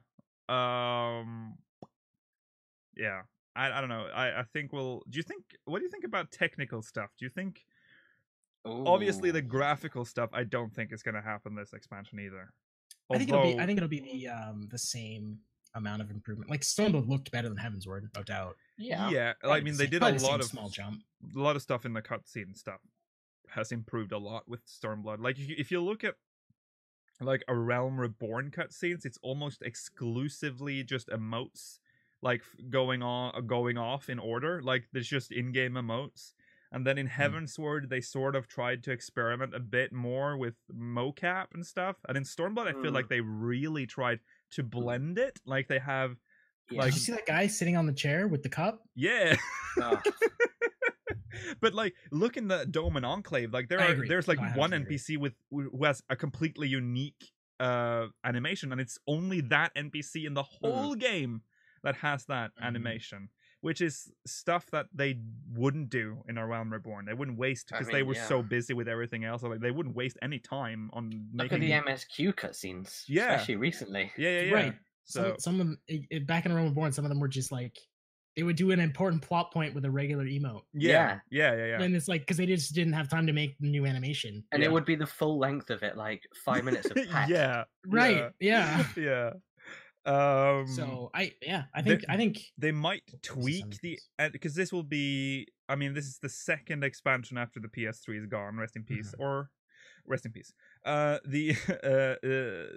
Yeah. I don't know. I think what do you think about technical stuff? Do you think, obviously the graphical stuff, I don't think is going to happen this expansion either. I think it'll be the same amount of improvement. Like Stormblood looked better than Heavensward, no doubt. Yeah. I mean, they did a lot of small jump. A lot of stuff in the cutscene stuff has improved a lot with Stormblood. Like if you look at like a Realm Reborn cutscenes, it's almost exclusively just emotes, like going off in order. Like there's just in-game emotes. And then in Heavensward, they sort of tried to experiment a bit more with mocap and stuff. And in Stormblood, I feel like they really tried to blend it. Like they have. Yeah. Like, did you see that guy sitting on the chair with the cup? Yeah. But like, look in the Dome and Enclave. Like there's like one NPC who has a completely unique animation, and it's only that NPC in the whole game that has that animation, which is stuff that they wouldn't do in A Realm Reborn. They wouldn't waste because they were so busy with everything else. Like they wouldn't waste any time on making. Look at the MSQ cutscenes, especially recently. Yeah. Right. So some of them back in A Realm Reborn, some of them were just like they would do an important plot point with a regular emote. Yeah. And it's like because they just didn't have time to make the new animation, and it would be the full length of it, like 5 minutes of patch. Right. Yeah. So I think they might tweak because this will be. I mean, this is the second expansion after the PS3 is gone. Rest in peace, or rest in peace.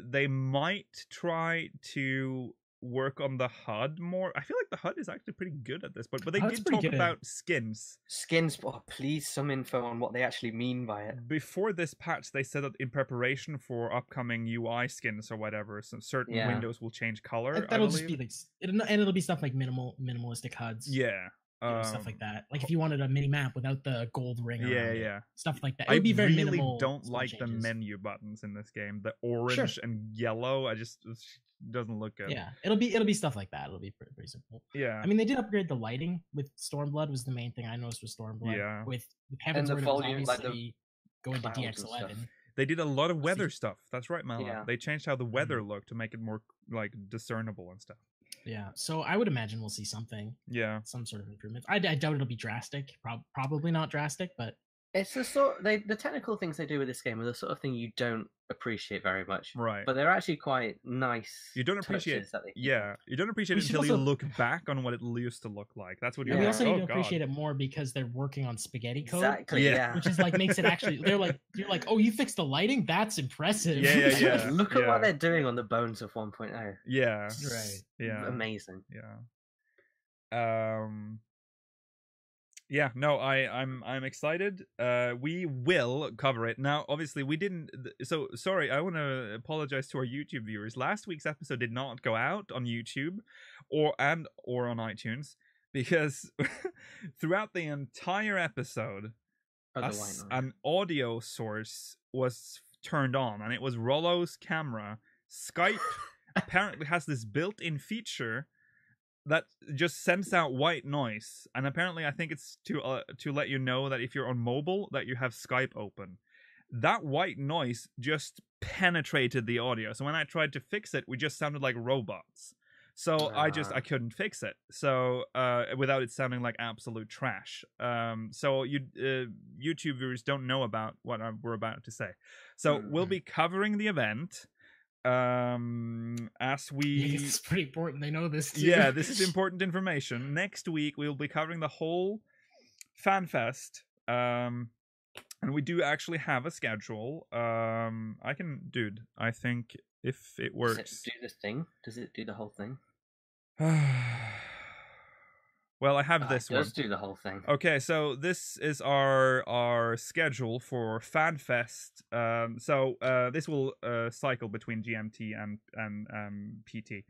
They might try to work on the HUD more. I feel like the HUD is actually pretty good at this point, but they did talk about skins. Please, some info on what they actually mean by it. Before this patch, they said that in preparation for upcoming UI skins or whatever, some certain windows will change color. That'll just be like, it'll be stuff like minimalistic HUDs. Yeah. Stuff like that. Like if you wanted a mini map without the gold ring around it, stuff like that. It I would be very really minimal. Don't like changes. The menu buttons in this game. The orange and yellow, it doesn't look good. Yeah, it'll be stuff like that. It'll be pretty simple. Yeah. I mean, they did upgrade the lighting with Stormblood. Was the main thing I noticed with Stormblood. Yeah. With Heavensward, obviously like going to DX11. They did a lot of weather stuff. That's right, Mala. Yeah. They changed how the weather looked to make it more like discernible and stuff. Yeah, so I would imagine we'll see something. Yeah, some sort of improvement. I doubt it'll be drastic. Probably not drastic, but it's the the technical things they do with this game are the sort of thing you don't appreciate very much. Right. But they're actually quite nice. You don't appreciate you don't appreciate it until you look back on what it used to look like. That's what you're we also need to appreciate it more because they're working on spaghetti code. Exactly. Yeah. Which is like makes it actually you're like, oh, you fixed the lighting? That's impressive. Yeah. Look at what they're doing on the bones of 1.0. Yeah. Right. Yeah. Amazing. Yeah. Yeah, no, I'm excited. We will cover it. Now, obviously, we didn't... So, sorry, I want to apologize to our YouTube viewers. Last week's episode did not go out on YouTube or on iTunes because throughout the entire episode, an audio source was turned on, and it was Rollo's camera. Skype apparently has this built-in feature that just sends out white noise, and apparently I think it's to let you know that if you're on mobile that you have Skype open. that white noise just penetrated the audio. So when I tried to fix it, we just sounded like robots. So I couldn't fix it. So without it sounding like absolute trash. So YouTube viewers don't know about what we're about to say. So we'll be covering the event. As we it's pretty important they know this too. Yeah, this is important information. Next week we'll be covering the whole FanFest, and we do actually have a schedule. I think if it works, does it do the thing? Does it do the whole thing? Well, I have this one. It does do the whole thing. Okay, so this is our schedule for FanFest. This will cycle between GMT and PT.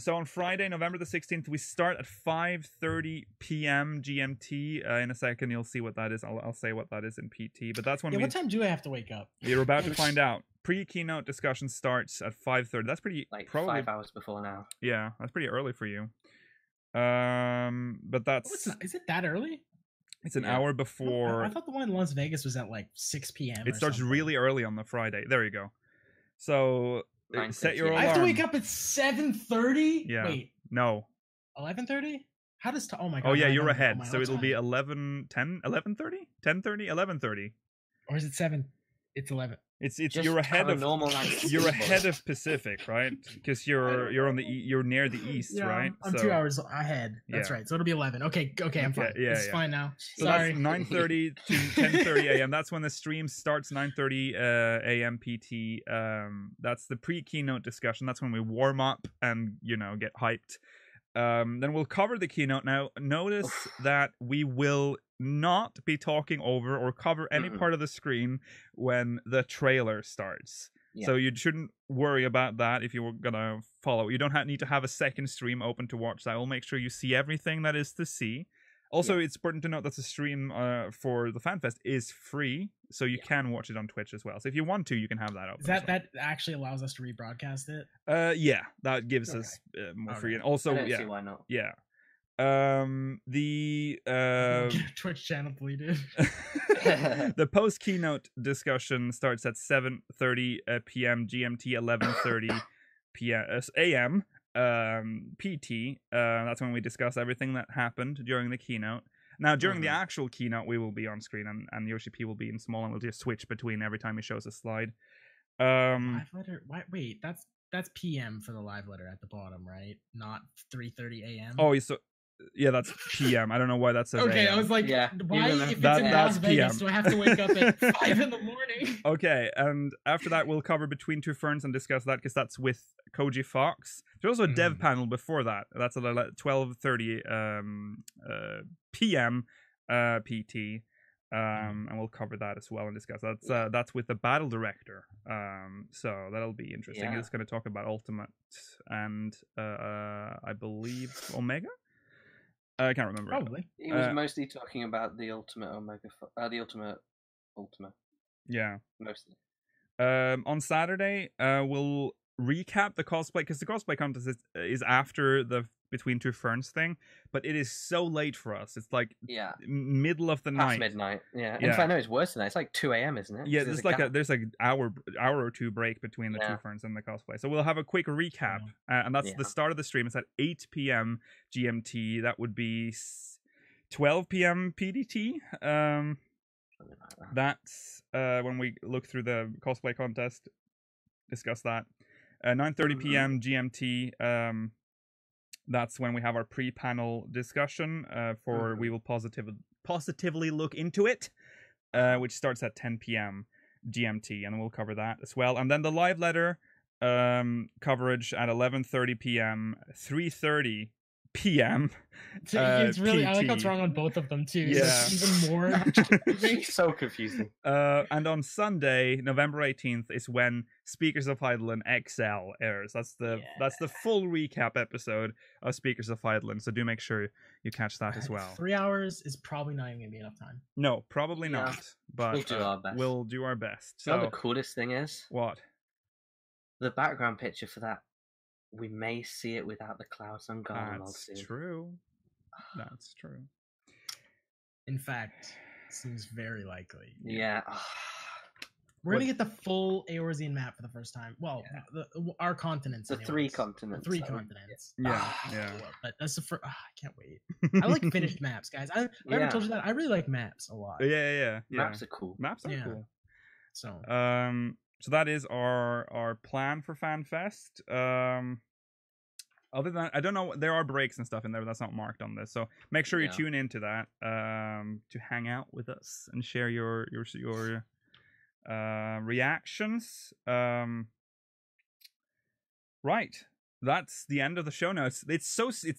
So on Friday, November the 16th, we start at 5:30 p.m. GMT. In a second, you'll see what that is. I'll say what that is in PT. But that's when what time do I have to wake up? You're about to find out. Pre-keynote discussion starts at 5:30. That's probably 5 hours before now. Yeah, that's pretty early for you. But that's... is it that early? It's an hour before. I thought the one in Las Vegas was at 6 p.m. It starts really early on the Friday. There you go. So set your alarm. I have to wake up at 7:30. Yeah. Wait. No. 11:30. How does? Oh my god. Oh yeah, you're ahead. So it'll be 11:30, 10:30, 11:30. Or is it 7? It's 11. It's you're ahead of normal you're ahead of Pacific, right? Because you're on you're near the east, right? I'm 2 hours ahead. That's right. So it'll be 11. Okay, I'm fine. It's fine now. So Sorry. That's 9:30 to 10:30 a.m. That's when the stream starts. 9:30 a.m. PT. That's the pre-keynote discussion. That's when we warm up and get hyped. Then we'll cover the keynote. Now, notice that we will not be talking over or cover any part of the screen when the trailer starts. Yeah. So you shouldn't worry about that if you were going to follow. You don't need to have a second stream open to watch that. We'll make sure you see everything that is to see. Also, it's important to note that the stream for the FanFest is free, so you can watch it on Twitch as well. So if you want to, you can have that open. That actually allows us to rebroadcast it? Yeah, that gives us more free. And also, I don't see why not. Yeah. The Twitch channel deleted. The post keynote discussion starts at 7:30 p.m. GMT, 11:30 p.m. AM PT. That's when we discuss everything that happened during the keynote. Now, during the actual keynote, we will be on screen, and Yoshi P will be in small, and we'll just switch between every time he shows a slide. Live letter. Wait, that's PM for the live letter at the bottom, right? Not 3:30 AM. Oh, so yeah, that's PM. I don't know why that says okay, AM. I was like, why if it's in Las Vegas, do I have to wake up at 5 in the morning? Okay, and after that, we'll cover Between Two Ferns and discuss that, because that's with Koji Fox. There's also a dev panel before that. That's at 12:30 PM PT. And we'll cover that as well and discuss. That's with the battle director. So that'll be interesting. It's going to talk about Ultimate and I believe Omega. I can't remember. Probably. He was mostly talking about the Ultimate Omega. The Ultimate. Yeah. Mostly. On Saturday, we'll recap the cosplay, because the cosplay contest is after the Between Two Ferns thing, but it is so late for us. It's middle of the night. Midnight. Yeah. In fact, I know it's worse than that. It's like 2 a.m., isn't it? Yeah, there's an hour or two break between the Two Ferns and the cosplay. So we'll have a quick recap, and that's the start of the stream. It's at 8 p.m. GMT. That would be 12 p.m. PDT. That's when we look through the cosplay contest, discuss that. 9:30 p.m. GMT. That's when we have our pre-panel discussion for We Will Positively Look Into It, which starts at 10 p.m. GMT, and we'll cover that as well. And then the live letter coverage at 11:30 p.m., 3:30 p.m. It's really PT. I like what's wrong on both of them too. Yeah. Even more. It's so confusing. And on Sunday, November 18th, is when Speakers of Hydaelyn XL airs. That's the full recap episode of Speakers of Hydaelyn. So do make sure you catch that as well. 3 hours is probably not even gonna be enough time. No, probably not. But we'll do our best. We'll do our best. So, you know what the coolest thing is? What? The background picture for that. We may see it without the clouds on Garden. That's true. That's true. In fact, seems very likely. Yeah. We're gonna get the full Eorzean map for the first time. Well, our continents. The three continents. The three continents. Yeah, yeah. But that's the first. I can't wait. I like finished maps, guys. I never told you that. I really like maps a lot. Yeah. Maps are cool. Maps are cool. So. So that is our plan for FanFest. Other than I don't know, there are breaks and stuff in there, but that's not marked on this. So make sure you tune into that to hang out with us and share your reactions. Right, that's the end of the show notes. It's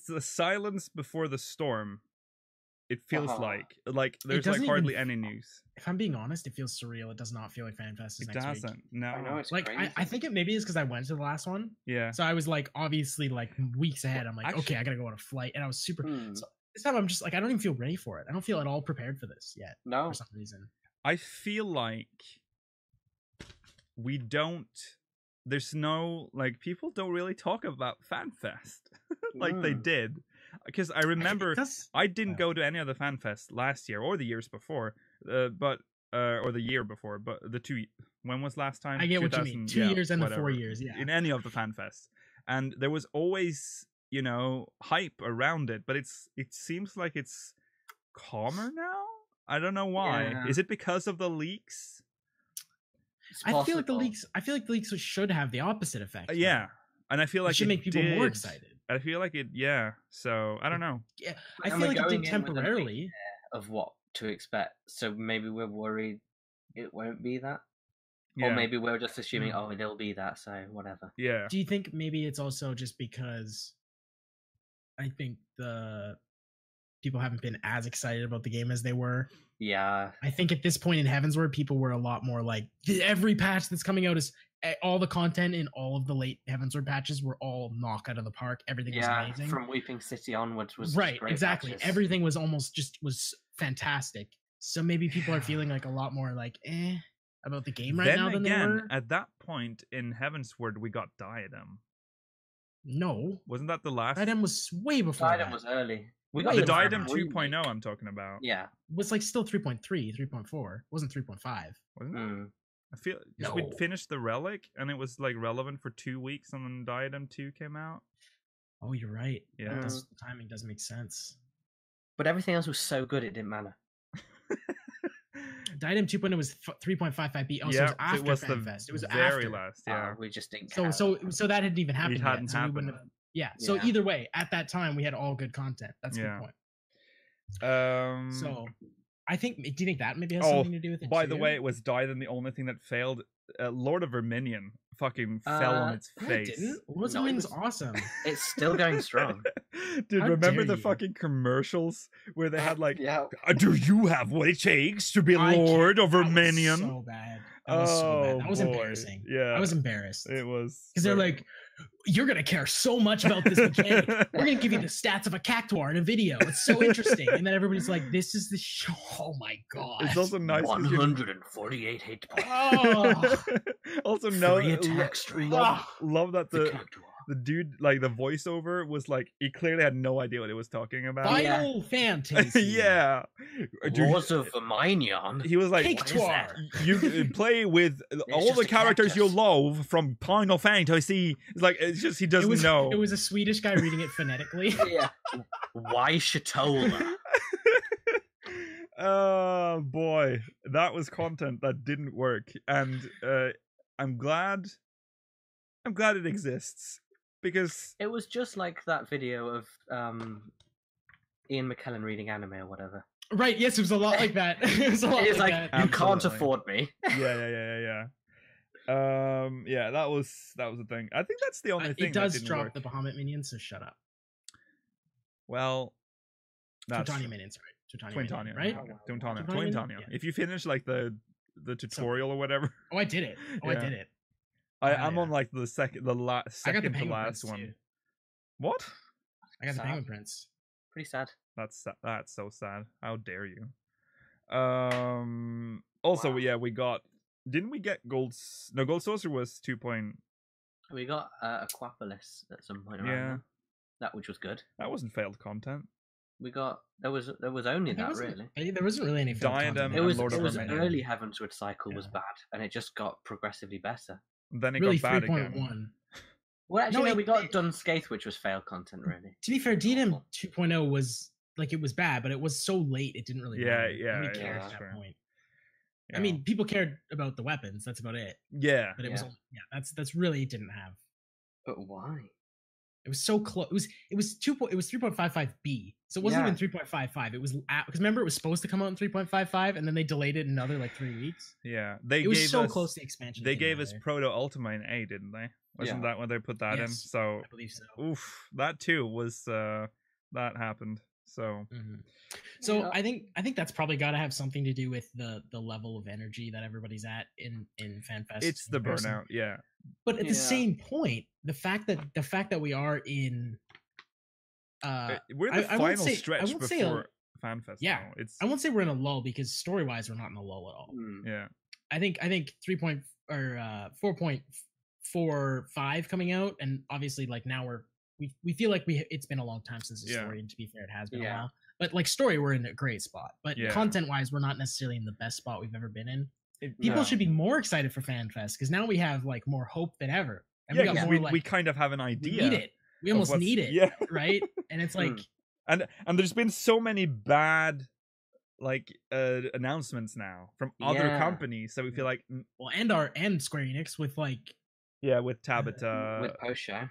the silence before the storm. It feels like there's like hardly any news. If I'm being honest, it feels surreal. It does not feel like FanFest is next week. It doesn't. No. I know, it's like crazy. I think it maybe is because I went to the last one. Yeah. So I was like obviously like weeks ahead. I'm like, actually, okay, I gotta go on a flight, and I was super. So this time I'm just like I don't even feel ready for it. I don't feel at all prepared for this yet. No. For some reason. I feel like we don't. There's no like people don't really talk about FanFest like they did. Because I remember I didn't go to any of the FanFest last year or the years before, or the year before, but the two. When was last time? I get what you mean. 2 years and whatever, the 4 years, yeah. In any of the FanFests, and there was always hype around it, but it seems like it's calmer now. I don't know why. Yeah. Is it because of the leaks? I feel like the leaks should have the opposite effect. Yeah, and I feel like it should make people more excited. I feel like it, so I don't know. Yeah, I feel like it did temporarily. Of what to expect, so maybe we're worried it won't be that, or maybe we're just assuming it'll be that, so whatever. Yeah. Do you think maybe it's also just because I think the people haven't been as excited about the game as they were? Yeah, I think at this point in Heavensward, people were a lot more like every patch that's coming out is all the content in all of the late Heavensward patches were all knock out of the park. Everything was amazing. From Weeping City onwards was right, great exactly. patches. Everything was was fantastic. So maybe people are feeling like a lot more like about the game right now than they were. At that point in Heavensward, we got Diadem. No, wasn't that the last? Diadem was way before. Diadem was early. We got the Diadem 2.0 I'm talking about. Yeah. It was like still 3.3, 3.4. It wasn't 3.5. Wasn't it? I feel we finished the Relic and it was like relevant for 2 weeks and then Diadem 2 came out. Oh, you're right. Yeah. The timing does make sense. But everything else was so good it didn't matter. Diadem 2.0 was 3.55B. Oh, so it was after FanFest. It was very after. last, yeah. We just didn't So that hadn't even happened yet. So happened. So either way, at that time we had all good content. That's a good point. So I think. Do you think that maybe has something to do with it? By the way, it was Diadem the only thing that failed. Lord of Verminion fucking fell on its face. It didn't. Lord of Verminion's awesome. It's still going strong. Dude, remember the fucking commercials where they had like, do you have what it takes to be Lord of Verminion? So bad. That was so bad. That was embarrassing. Yeah, I was embarrassed. It was because they're like, you're gonna care so much about this mechanic. We're gonna give you the stats of a cactuar in a video. It's so interesting. And then everybody's like, this is the show. Oh my god. It's also nice. 148 hit points. Oh. Also, love that the dude, like the voiceover was like, he clearly had no idea what he was talking about. Final Fantasy. Yeah. Lords of Verminion. He was like, you play with all the characters you love from Final Fantasy. It's like, it's just, he doesn't know. It was a Swedish guy reading it phonetically. Yeah. Why Shatola? Oh boy, that was content that didn't work, and I'm glad it exists because it was just like that video of Ian McKellen reading anime or whatever. Right? Yes, it was a lot like that. It was a lot like that. You can't afford me. Yeah. That was the thing. I think that's the only thing. It does that didn't drop work. the Bahamut minions, so shut up. Well, that's Twintania minions, right? Twintania, right? Twintania. Yeah. If you finish like the tutorial or whatever. Oh, I did it. I did it. I'm on like the second to last one. Too. What? I got the Penguin Prince. Pretty sad. That's so sad. How dare you? Also, yeah, we got. Didn't we get Gold Saucer was 2. We got Aquapolis at some point. Yeah, that which was good. That wasn't failed content. There was only that really. There wasn't really any Diadem. It was early Heavensward cycle was bad, and it just got progressively better. Then it really got bad again. Well, actually, we got Dunscaith, which was failed content, really. To be fair, Diadem 2.0 was like it was bad, but it was so late it didn't really matter. Nobody cared at that point. Yeah. I mean, people cared about the weapons. That's about it. Yeah, but it was that's really it didn't have. But why? It was so close. It was 3.55B, so it wasn't even 3.55. It was because remember it was supposed to come out in 3.55, and then they delayed it another like 3 weeks. Yeah, it was so close to expansion. They gave us Proto Ultima in A, didn't they? Wasn't that when they put that in? So I believe so. Oof, that too was that happened. So, so I think that's probably got to have something to do with the level of energy that everybody's at in FanFest. It's the burnout, yeah. But at the same point, the fact that we are in, we're in the final stretch before FanFest. Yeah, I won't say we're in a lull because story wise we're not in a lull at all. Yeah, I think 4.45 coming out, and obviously like now we feel like it's been a long time since the story, and to be fair, it has been a while. But like story, we're in a great spot. But content wise, we're not necessarily in the best spot we've ever been in. People should be more excited for FanFest because now we have like more hope than ever. And we kind of have an idea. We need it. We almost need it, right? And it's like, and there's been so many bad like announcements now from other companies, so we feel like and Square Enix with like with Tabata with post-show,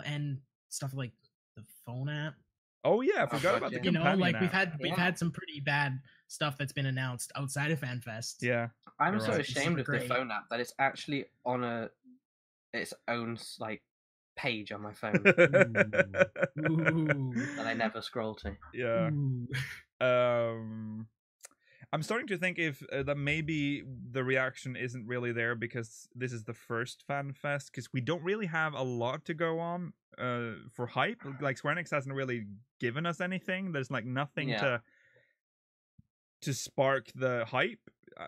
and stuff like the phone app. Oh yeah, I forgot about the companion like app. we've had some pretty bad stuff that's been announced outside of FanFest. Yeah, I'm so ashamed of the phone app that it's actually on its own like page on my phone that I never scroll to. Yeah. I'm starting to think that maybe the reaction isn't really there because this is the first FanFest, because we don't really have a lot to go on for hype. Like Square Enix hasn't really given us anything. There's like nothing to spark the hype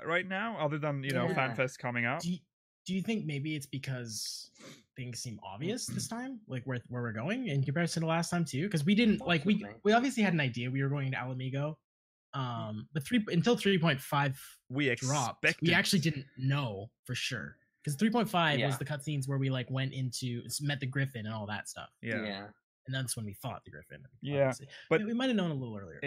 right now, other than FanFest coming up. Do you think maybe it's because things seem obvious this time, like where we're going in comparison to last time too? Because we didn't like we obviously had an idea we were going to Alamigo. But until 3.5 we dropped, we actually didn't know for sure, because 3.5 was the cutscenes where we like went into met the Griffin and all that stuff. Yeah. And that's when we fought the Griffin. Obviously. But we might have known a little earlier.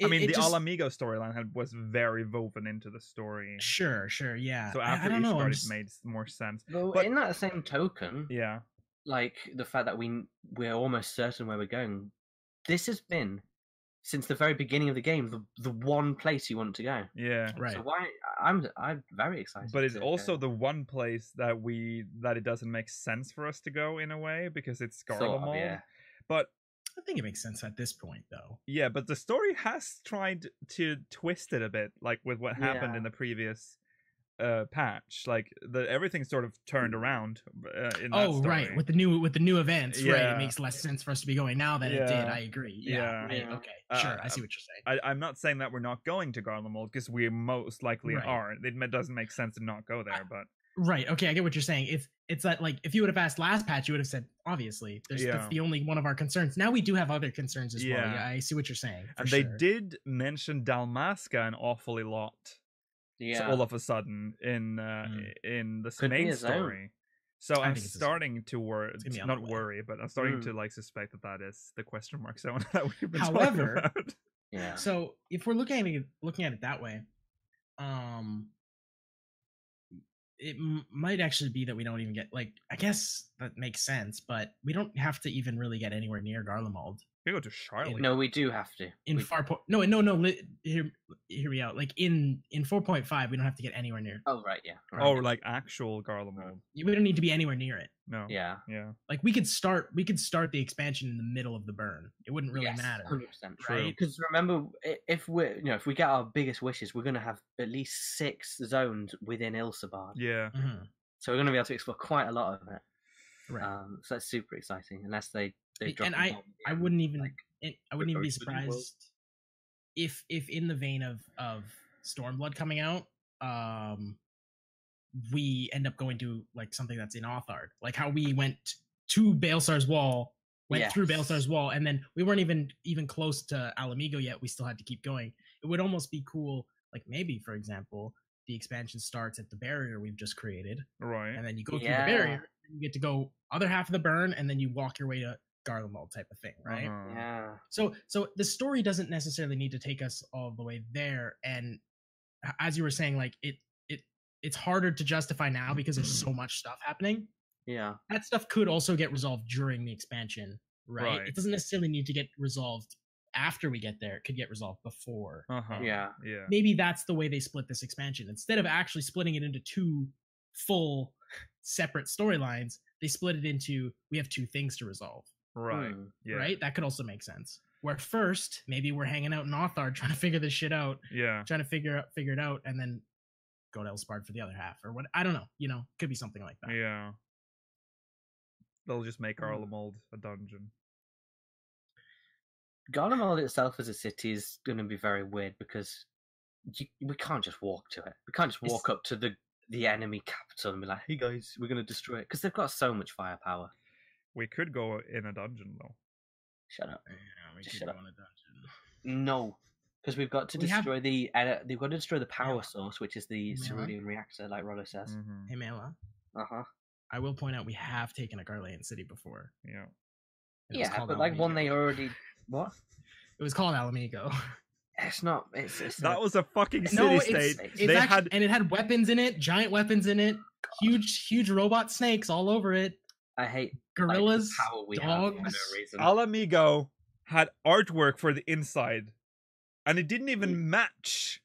I mean, the Alamigo storyline was very woven into the story. Sure, yeah. So after it started, it made more sense. But in that same token, yeah, like the fact that we're almost certain where we're going, this has been, since the very beginning of the game, the one place you want to go. Yeah, right. So I'm very excited. But it's also the one place that it doesn't make sense for us to go in a way, because it's Garlemald. Yeah. But I think it makes sense at this point, though. Yeah, but the story has tried to twist it a bit, like with what happened in the previous patch. Like everything sort of turned around in that story. Right, with the new events, right? It makes less sense for us to be going now than it did. I agree. Yeah. Right, okay, sure. I see what you're saying. I'm not saying that we're not going to Garlemald, because we most likely are. It doesn't make sense to not go there, but. Right. Okay, I get what you're saying. It's that, like, if you would have asked last patch, you would have said, obviously, that's the only one of our concerns. Now we do have other concerns as well. Yeah, I see what you're saying. And they did mention Dalmasca an awfully lot. Yeah. So all of a sudden in the main story. So I'm starting to worry, not worry, but I'm starting to like suspect that is the question mark zone that we've been talking about. Yeah. So if we're looking at it that way, it might actually be that we don't even get, like, I guess that makes sense, but we don't have to even really get anywhere near Garlemald. We go to Charlotte. No, we do have to. No. Hear me out. Like in 4.5, we don't have to get anywhere near. Oh right, yeah. Right. Oh, like actual Garlemald. We don't need to be anywhere near it. No. Yeah. Like we could start the expansion in the middle of the burn. It wouldn't really matter. 100% right. Because remember, if we get our biggest wishes, we're gonna have at least 6 zones within Ilsabard. Yeah. Mm-hmm. So we're gonna be able to explore quite a lot of it. Right. So that's super exciting. Unless they drop. And I wouldn't even be surprised if in the vein of Stormblood coming out, we end up going to like something that's in Authard, like how we went to Baelsar's Wall went through Baelsar's wall, and then we weren't even close to Alamigo yet. We still had to keep going. It would almost be cool, like maybe, for example, the expansion starts at the barrier we've just created, right? And then you go through the barrier, and you get to go other half of the burn, and then you walk your way to Garlemald type of thing, right? Yeah. So the story doesn't necessarily need to take us all the way there, and as you were saying, like it's harder to justify now because there's so much stuff happening. Yeah. That stuff could also get resolved during the expansion, right? It doesn't necessarily need to get resolved after we get there. It could get resolved before. Yeah. Maybe that's the way they split this expansion. Instead of actually splitting it into two full separate storylines, they split it into, we have two things to resolve. Right. Yeah. Right? That could also make sense. Where first, maybe we're hanging out in Othard trying to figure this shit out. Yeah. Trying to figure it out, and then go to Elspard for the other half, or what? I don't know. Could be something like that. Yeah. They'll just make Garlemald a dungeon. Garlemald itself as a city is going to be very weird because we can't just walk to it. We can't just walk up to the enemy capital and be like, "Hey guys, we're going to destroy it," because they've got so much firepower. We could go in a dungeon though. Shut up. Yeah, just shut up. In a dungeon. No, because we've got to destroy they've got to destroy the power source, which is the cerulean reactor, like Rollo says. Hey Mela. I will point out we have taken a Garlean city before. Yeah. Yeah, but like one they already what? It was called Alamigo. It's not. It's that was a fucking city-state. And it had weapons in it, giant weapons in it, huge robot snakes all over it. I hate gorillas, dogs. For no reason. Alamigo had artwork for the inside, and it didn't even match.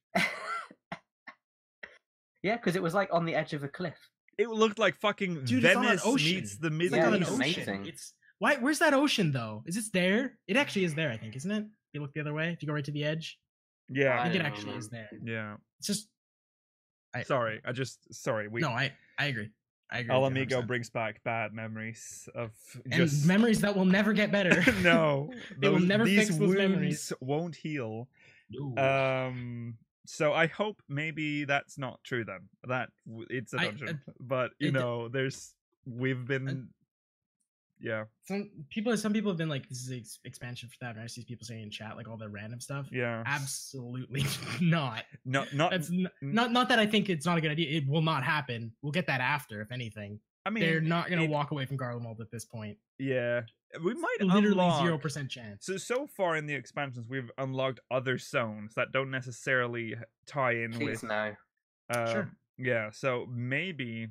Yeah, because it was like on the edge of a cliff. It looked like fucking Venice meets the Middle East. It's amazing. Why? Where's that ocean though? Is it there? It actually is there, I think, isn't it? If you look the other way, if you go right to the edge. Yeah, I think it actually is there. Yeah. It's just. Sorry. No, I agree. Alamigo brings back bad memories of memories that will never get better. No, they will never fix those wounds memories. Won't heal. Ooh. So I hope maybe that's not true then. That it's a dungeon, but we've been. Yeah. Some people have been like, this is expansion for that. And I see people saying in chat like all the random stuff. Yeah. Absolutely not. Not that I think it's not a good idea. It will not happen. We'll get that after, if anything. I mean, they're not going to walk away from Garlemald at this point. Yeah. We might literally 0% chance. So far in the expansions, we've unlocked other zones that don't necessarily tie in with. No. Sure. Yeah. So maybe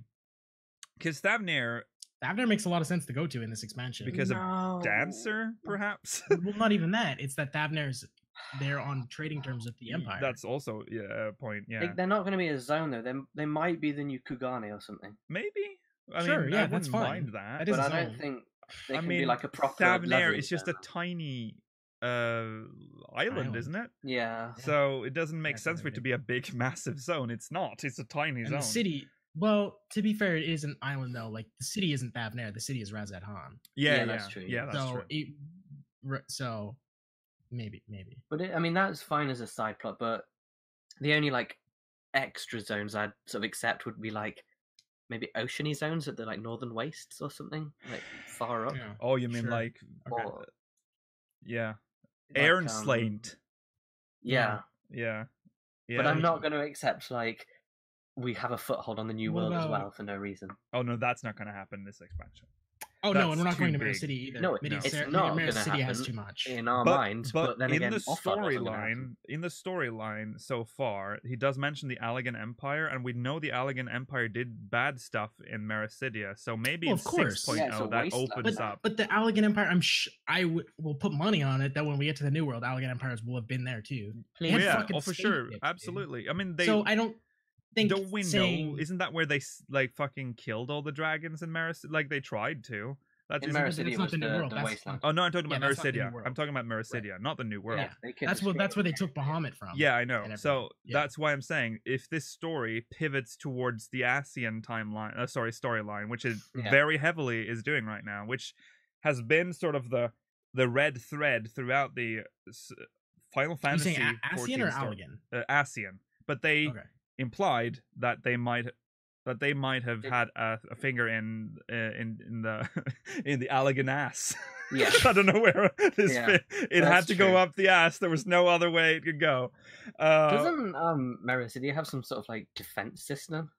because Thavnair makes a lot of sense to go to in this expansion. Because of Dancer, perhaps? Well, not even that. It's that Thavnair's there on trading terms with the Empire. That's also a point, yeah. They're not going to be a zone, though. They might be the new Kugane or something. Maybe. I mean, that's fine. Mind that. But I don't think they can be like a proper Thavnair is just a tiny island, isn't it? Yeah. So it doesn't make sense for it to be a big, massive zone. It's not. It's a tiny zone. The city... Well, to be fair, it is an island though. Like the city isn't Thavnair, the city is Razad Han. Yeah, that's true. Yeah, that's true. So maybe. But that's fine as a side plot. But the only like extra zones I'd sort of accept would be like maybe oceany zones at the like northern wastes or something, like far up. Yeah. Oh, you mean like? Or, yeah, Aaron Slaint. Yeah. But I'm not going to accept like. We have a foothold on the New World as well for no reason. Oh no, that's not going to happen in this expansion. Oh no, and we're not going to Mirror City either. No, it's not Mirror going to City happen has too much in our minds. But then in again, the storyline so far, he does mention the Allegan Empire, and we know the Allegan Empire did bad stuff in Mericidia. So maybe in 6.0 that opens up. But the Allegan Empire, I will put money on it that when we get to the New World, Allegan Empires will have been there too. For sure, absolutely. I mean, so I don't. Don't we know? Isn't that where they like fucking killed all the dragons in Mericidia? Like they tried to. That's in Mericidia was the wasteland. Oh no, I'm talking about Mericidia. I'm talking about Mericidia, not the New World. Yeah, that's where they took Bahamut from. Yeah, I know. So that's why I'm saying if this story pivots towards the Asian storyline, which is very heavily is doing right now, which has been sort of the red thread throughout the Final Fantasy. You saying Asian or Allegan? Asian, but they. Implied that they might have had a finger in the in the Allegan ass. Yeah. I don't know where this fit. It had to go up the ass. There was no other way it could go. Doesn't Mericidia have some sort of like defense system?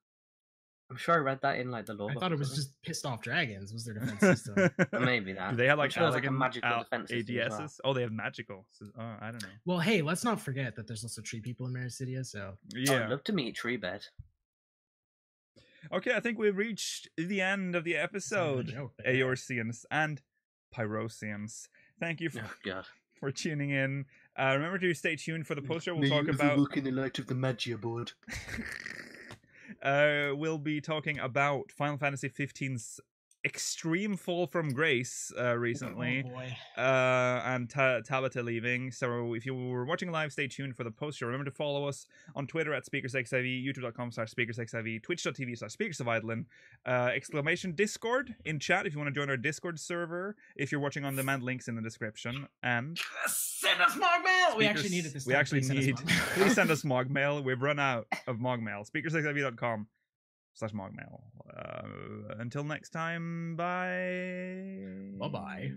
I'm sure I read that in like the lore. I thought it was just pissed off dragons was their defense system. Maybe that. Do they have like, sure like a magical defense system ADSs? as well. Oh, they have magical. So, I don't know. Well, hey, let's not forget that there's also tree people in Mericidia. So yeah, I'd love to meet Treebed. Okay, I think we've reached the end of the episode, Eorzeans and Pyrosians. Thank you for tuning in. Remember to stay tuned for the poster. We'll talk about. Look in the light of the Magia board. We'll be talking about Final Fantasy XV's extreme fall from grace recently, and Tabata leaving. So if you were watching live, stay tuned for the poster. Remember to follow us on Twitter at SpeakersXIV, youtube.com/SpeakersXIV, twitch.tv/Speakers of Hydaelyn, exclamation Discord in chat if you want to join our Discord server. If you're watching on demand, links in the description. And send us Mogmail. We actually need it this time. We actually need. Please send us Mogmail. We've run out of Mogmail. SpeakersXIV.com/Mogmail. Until next time, bye. Bye-bye.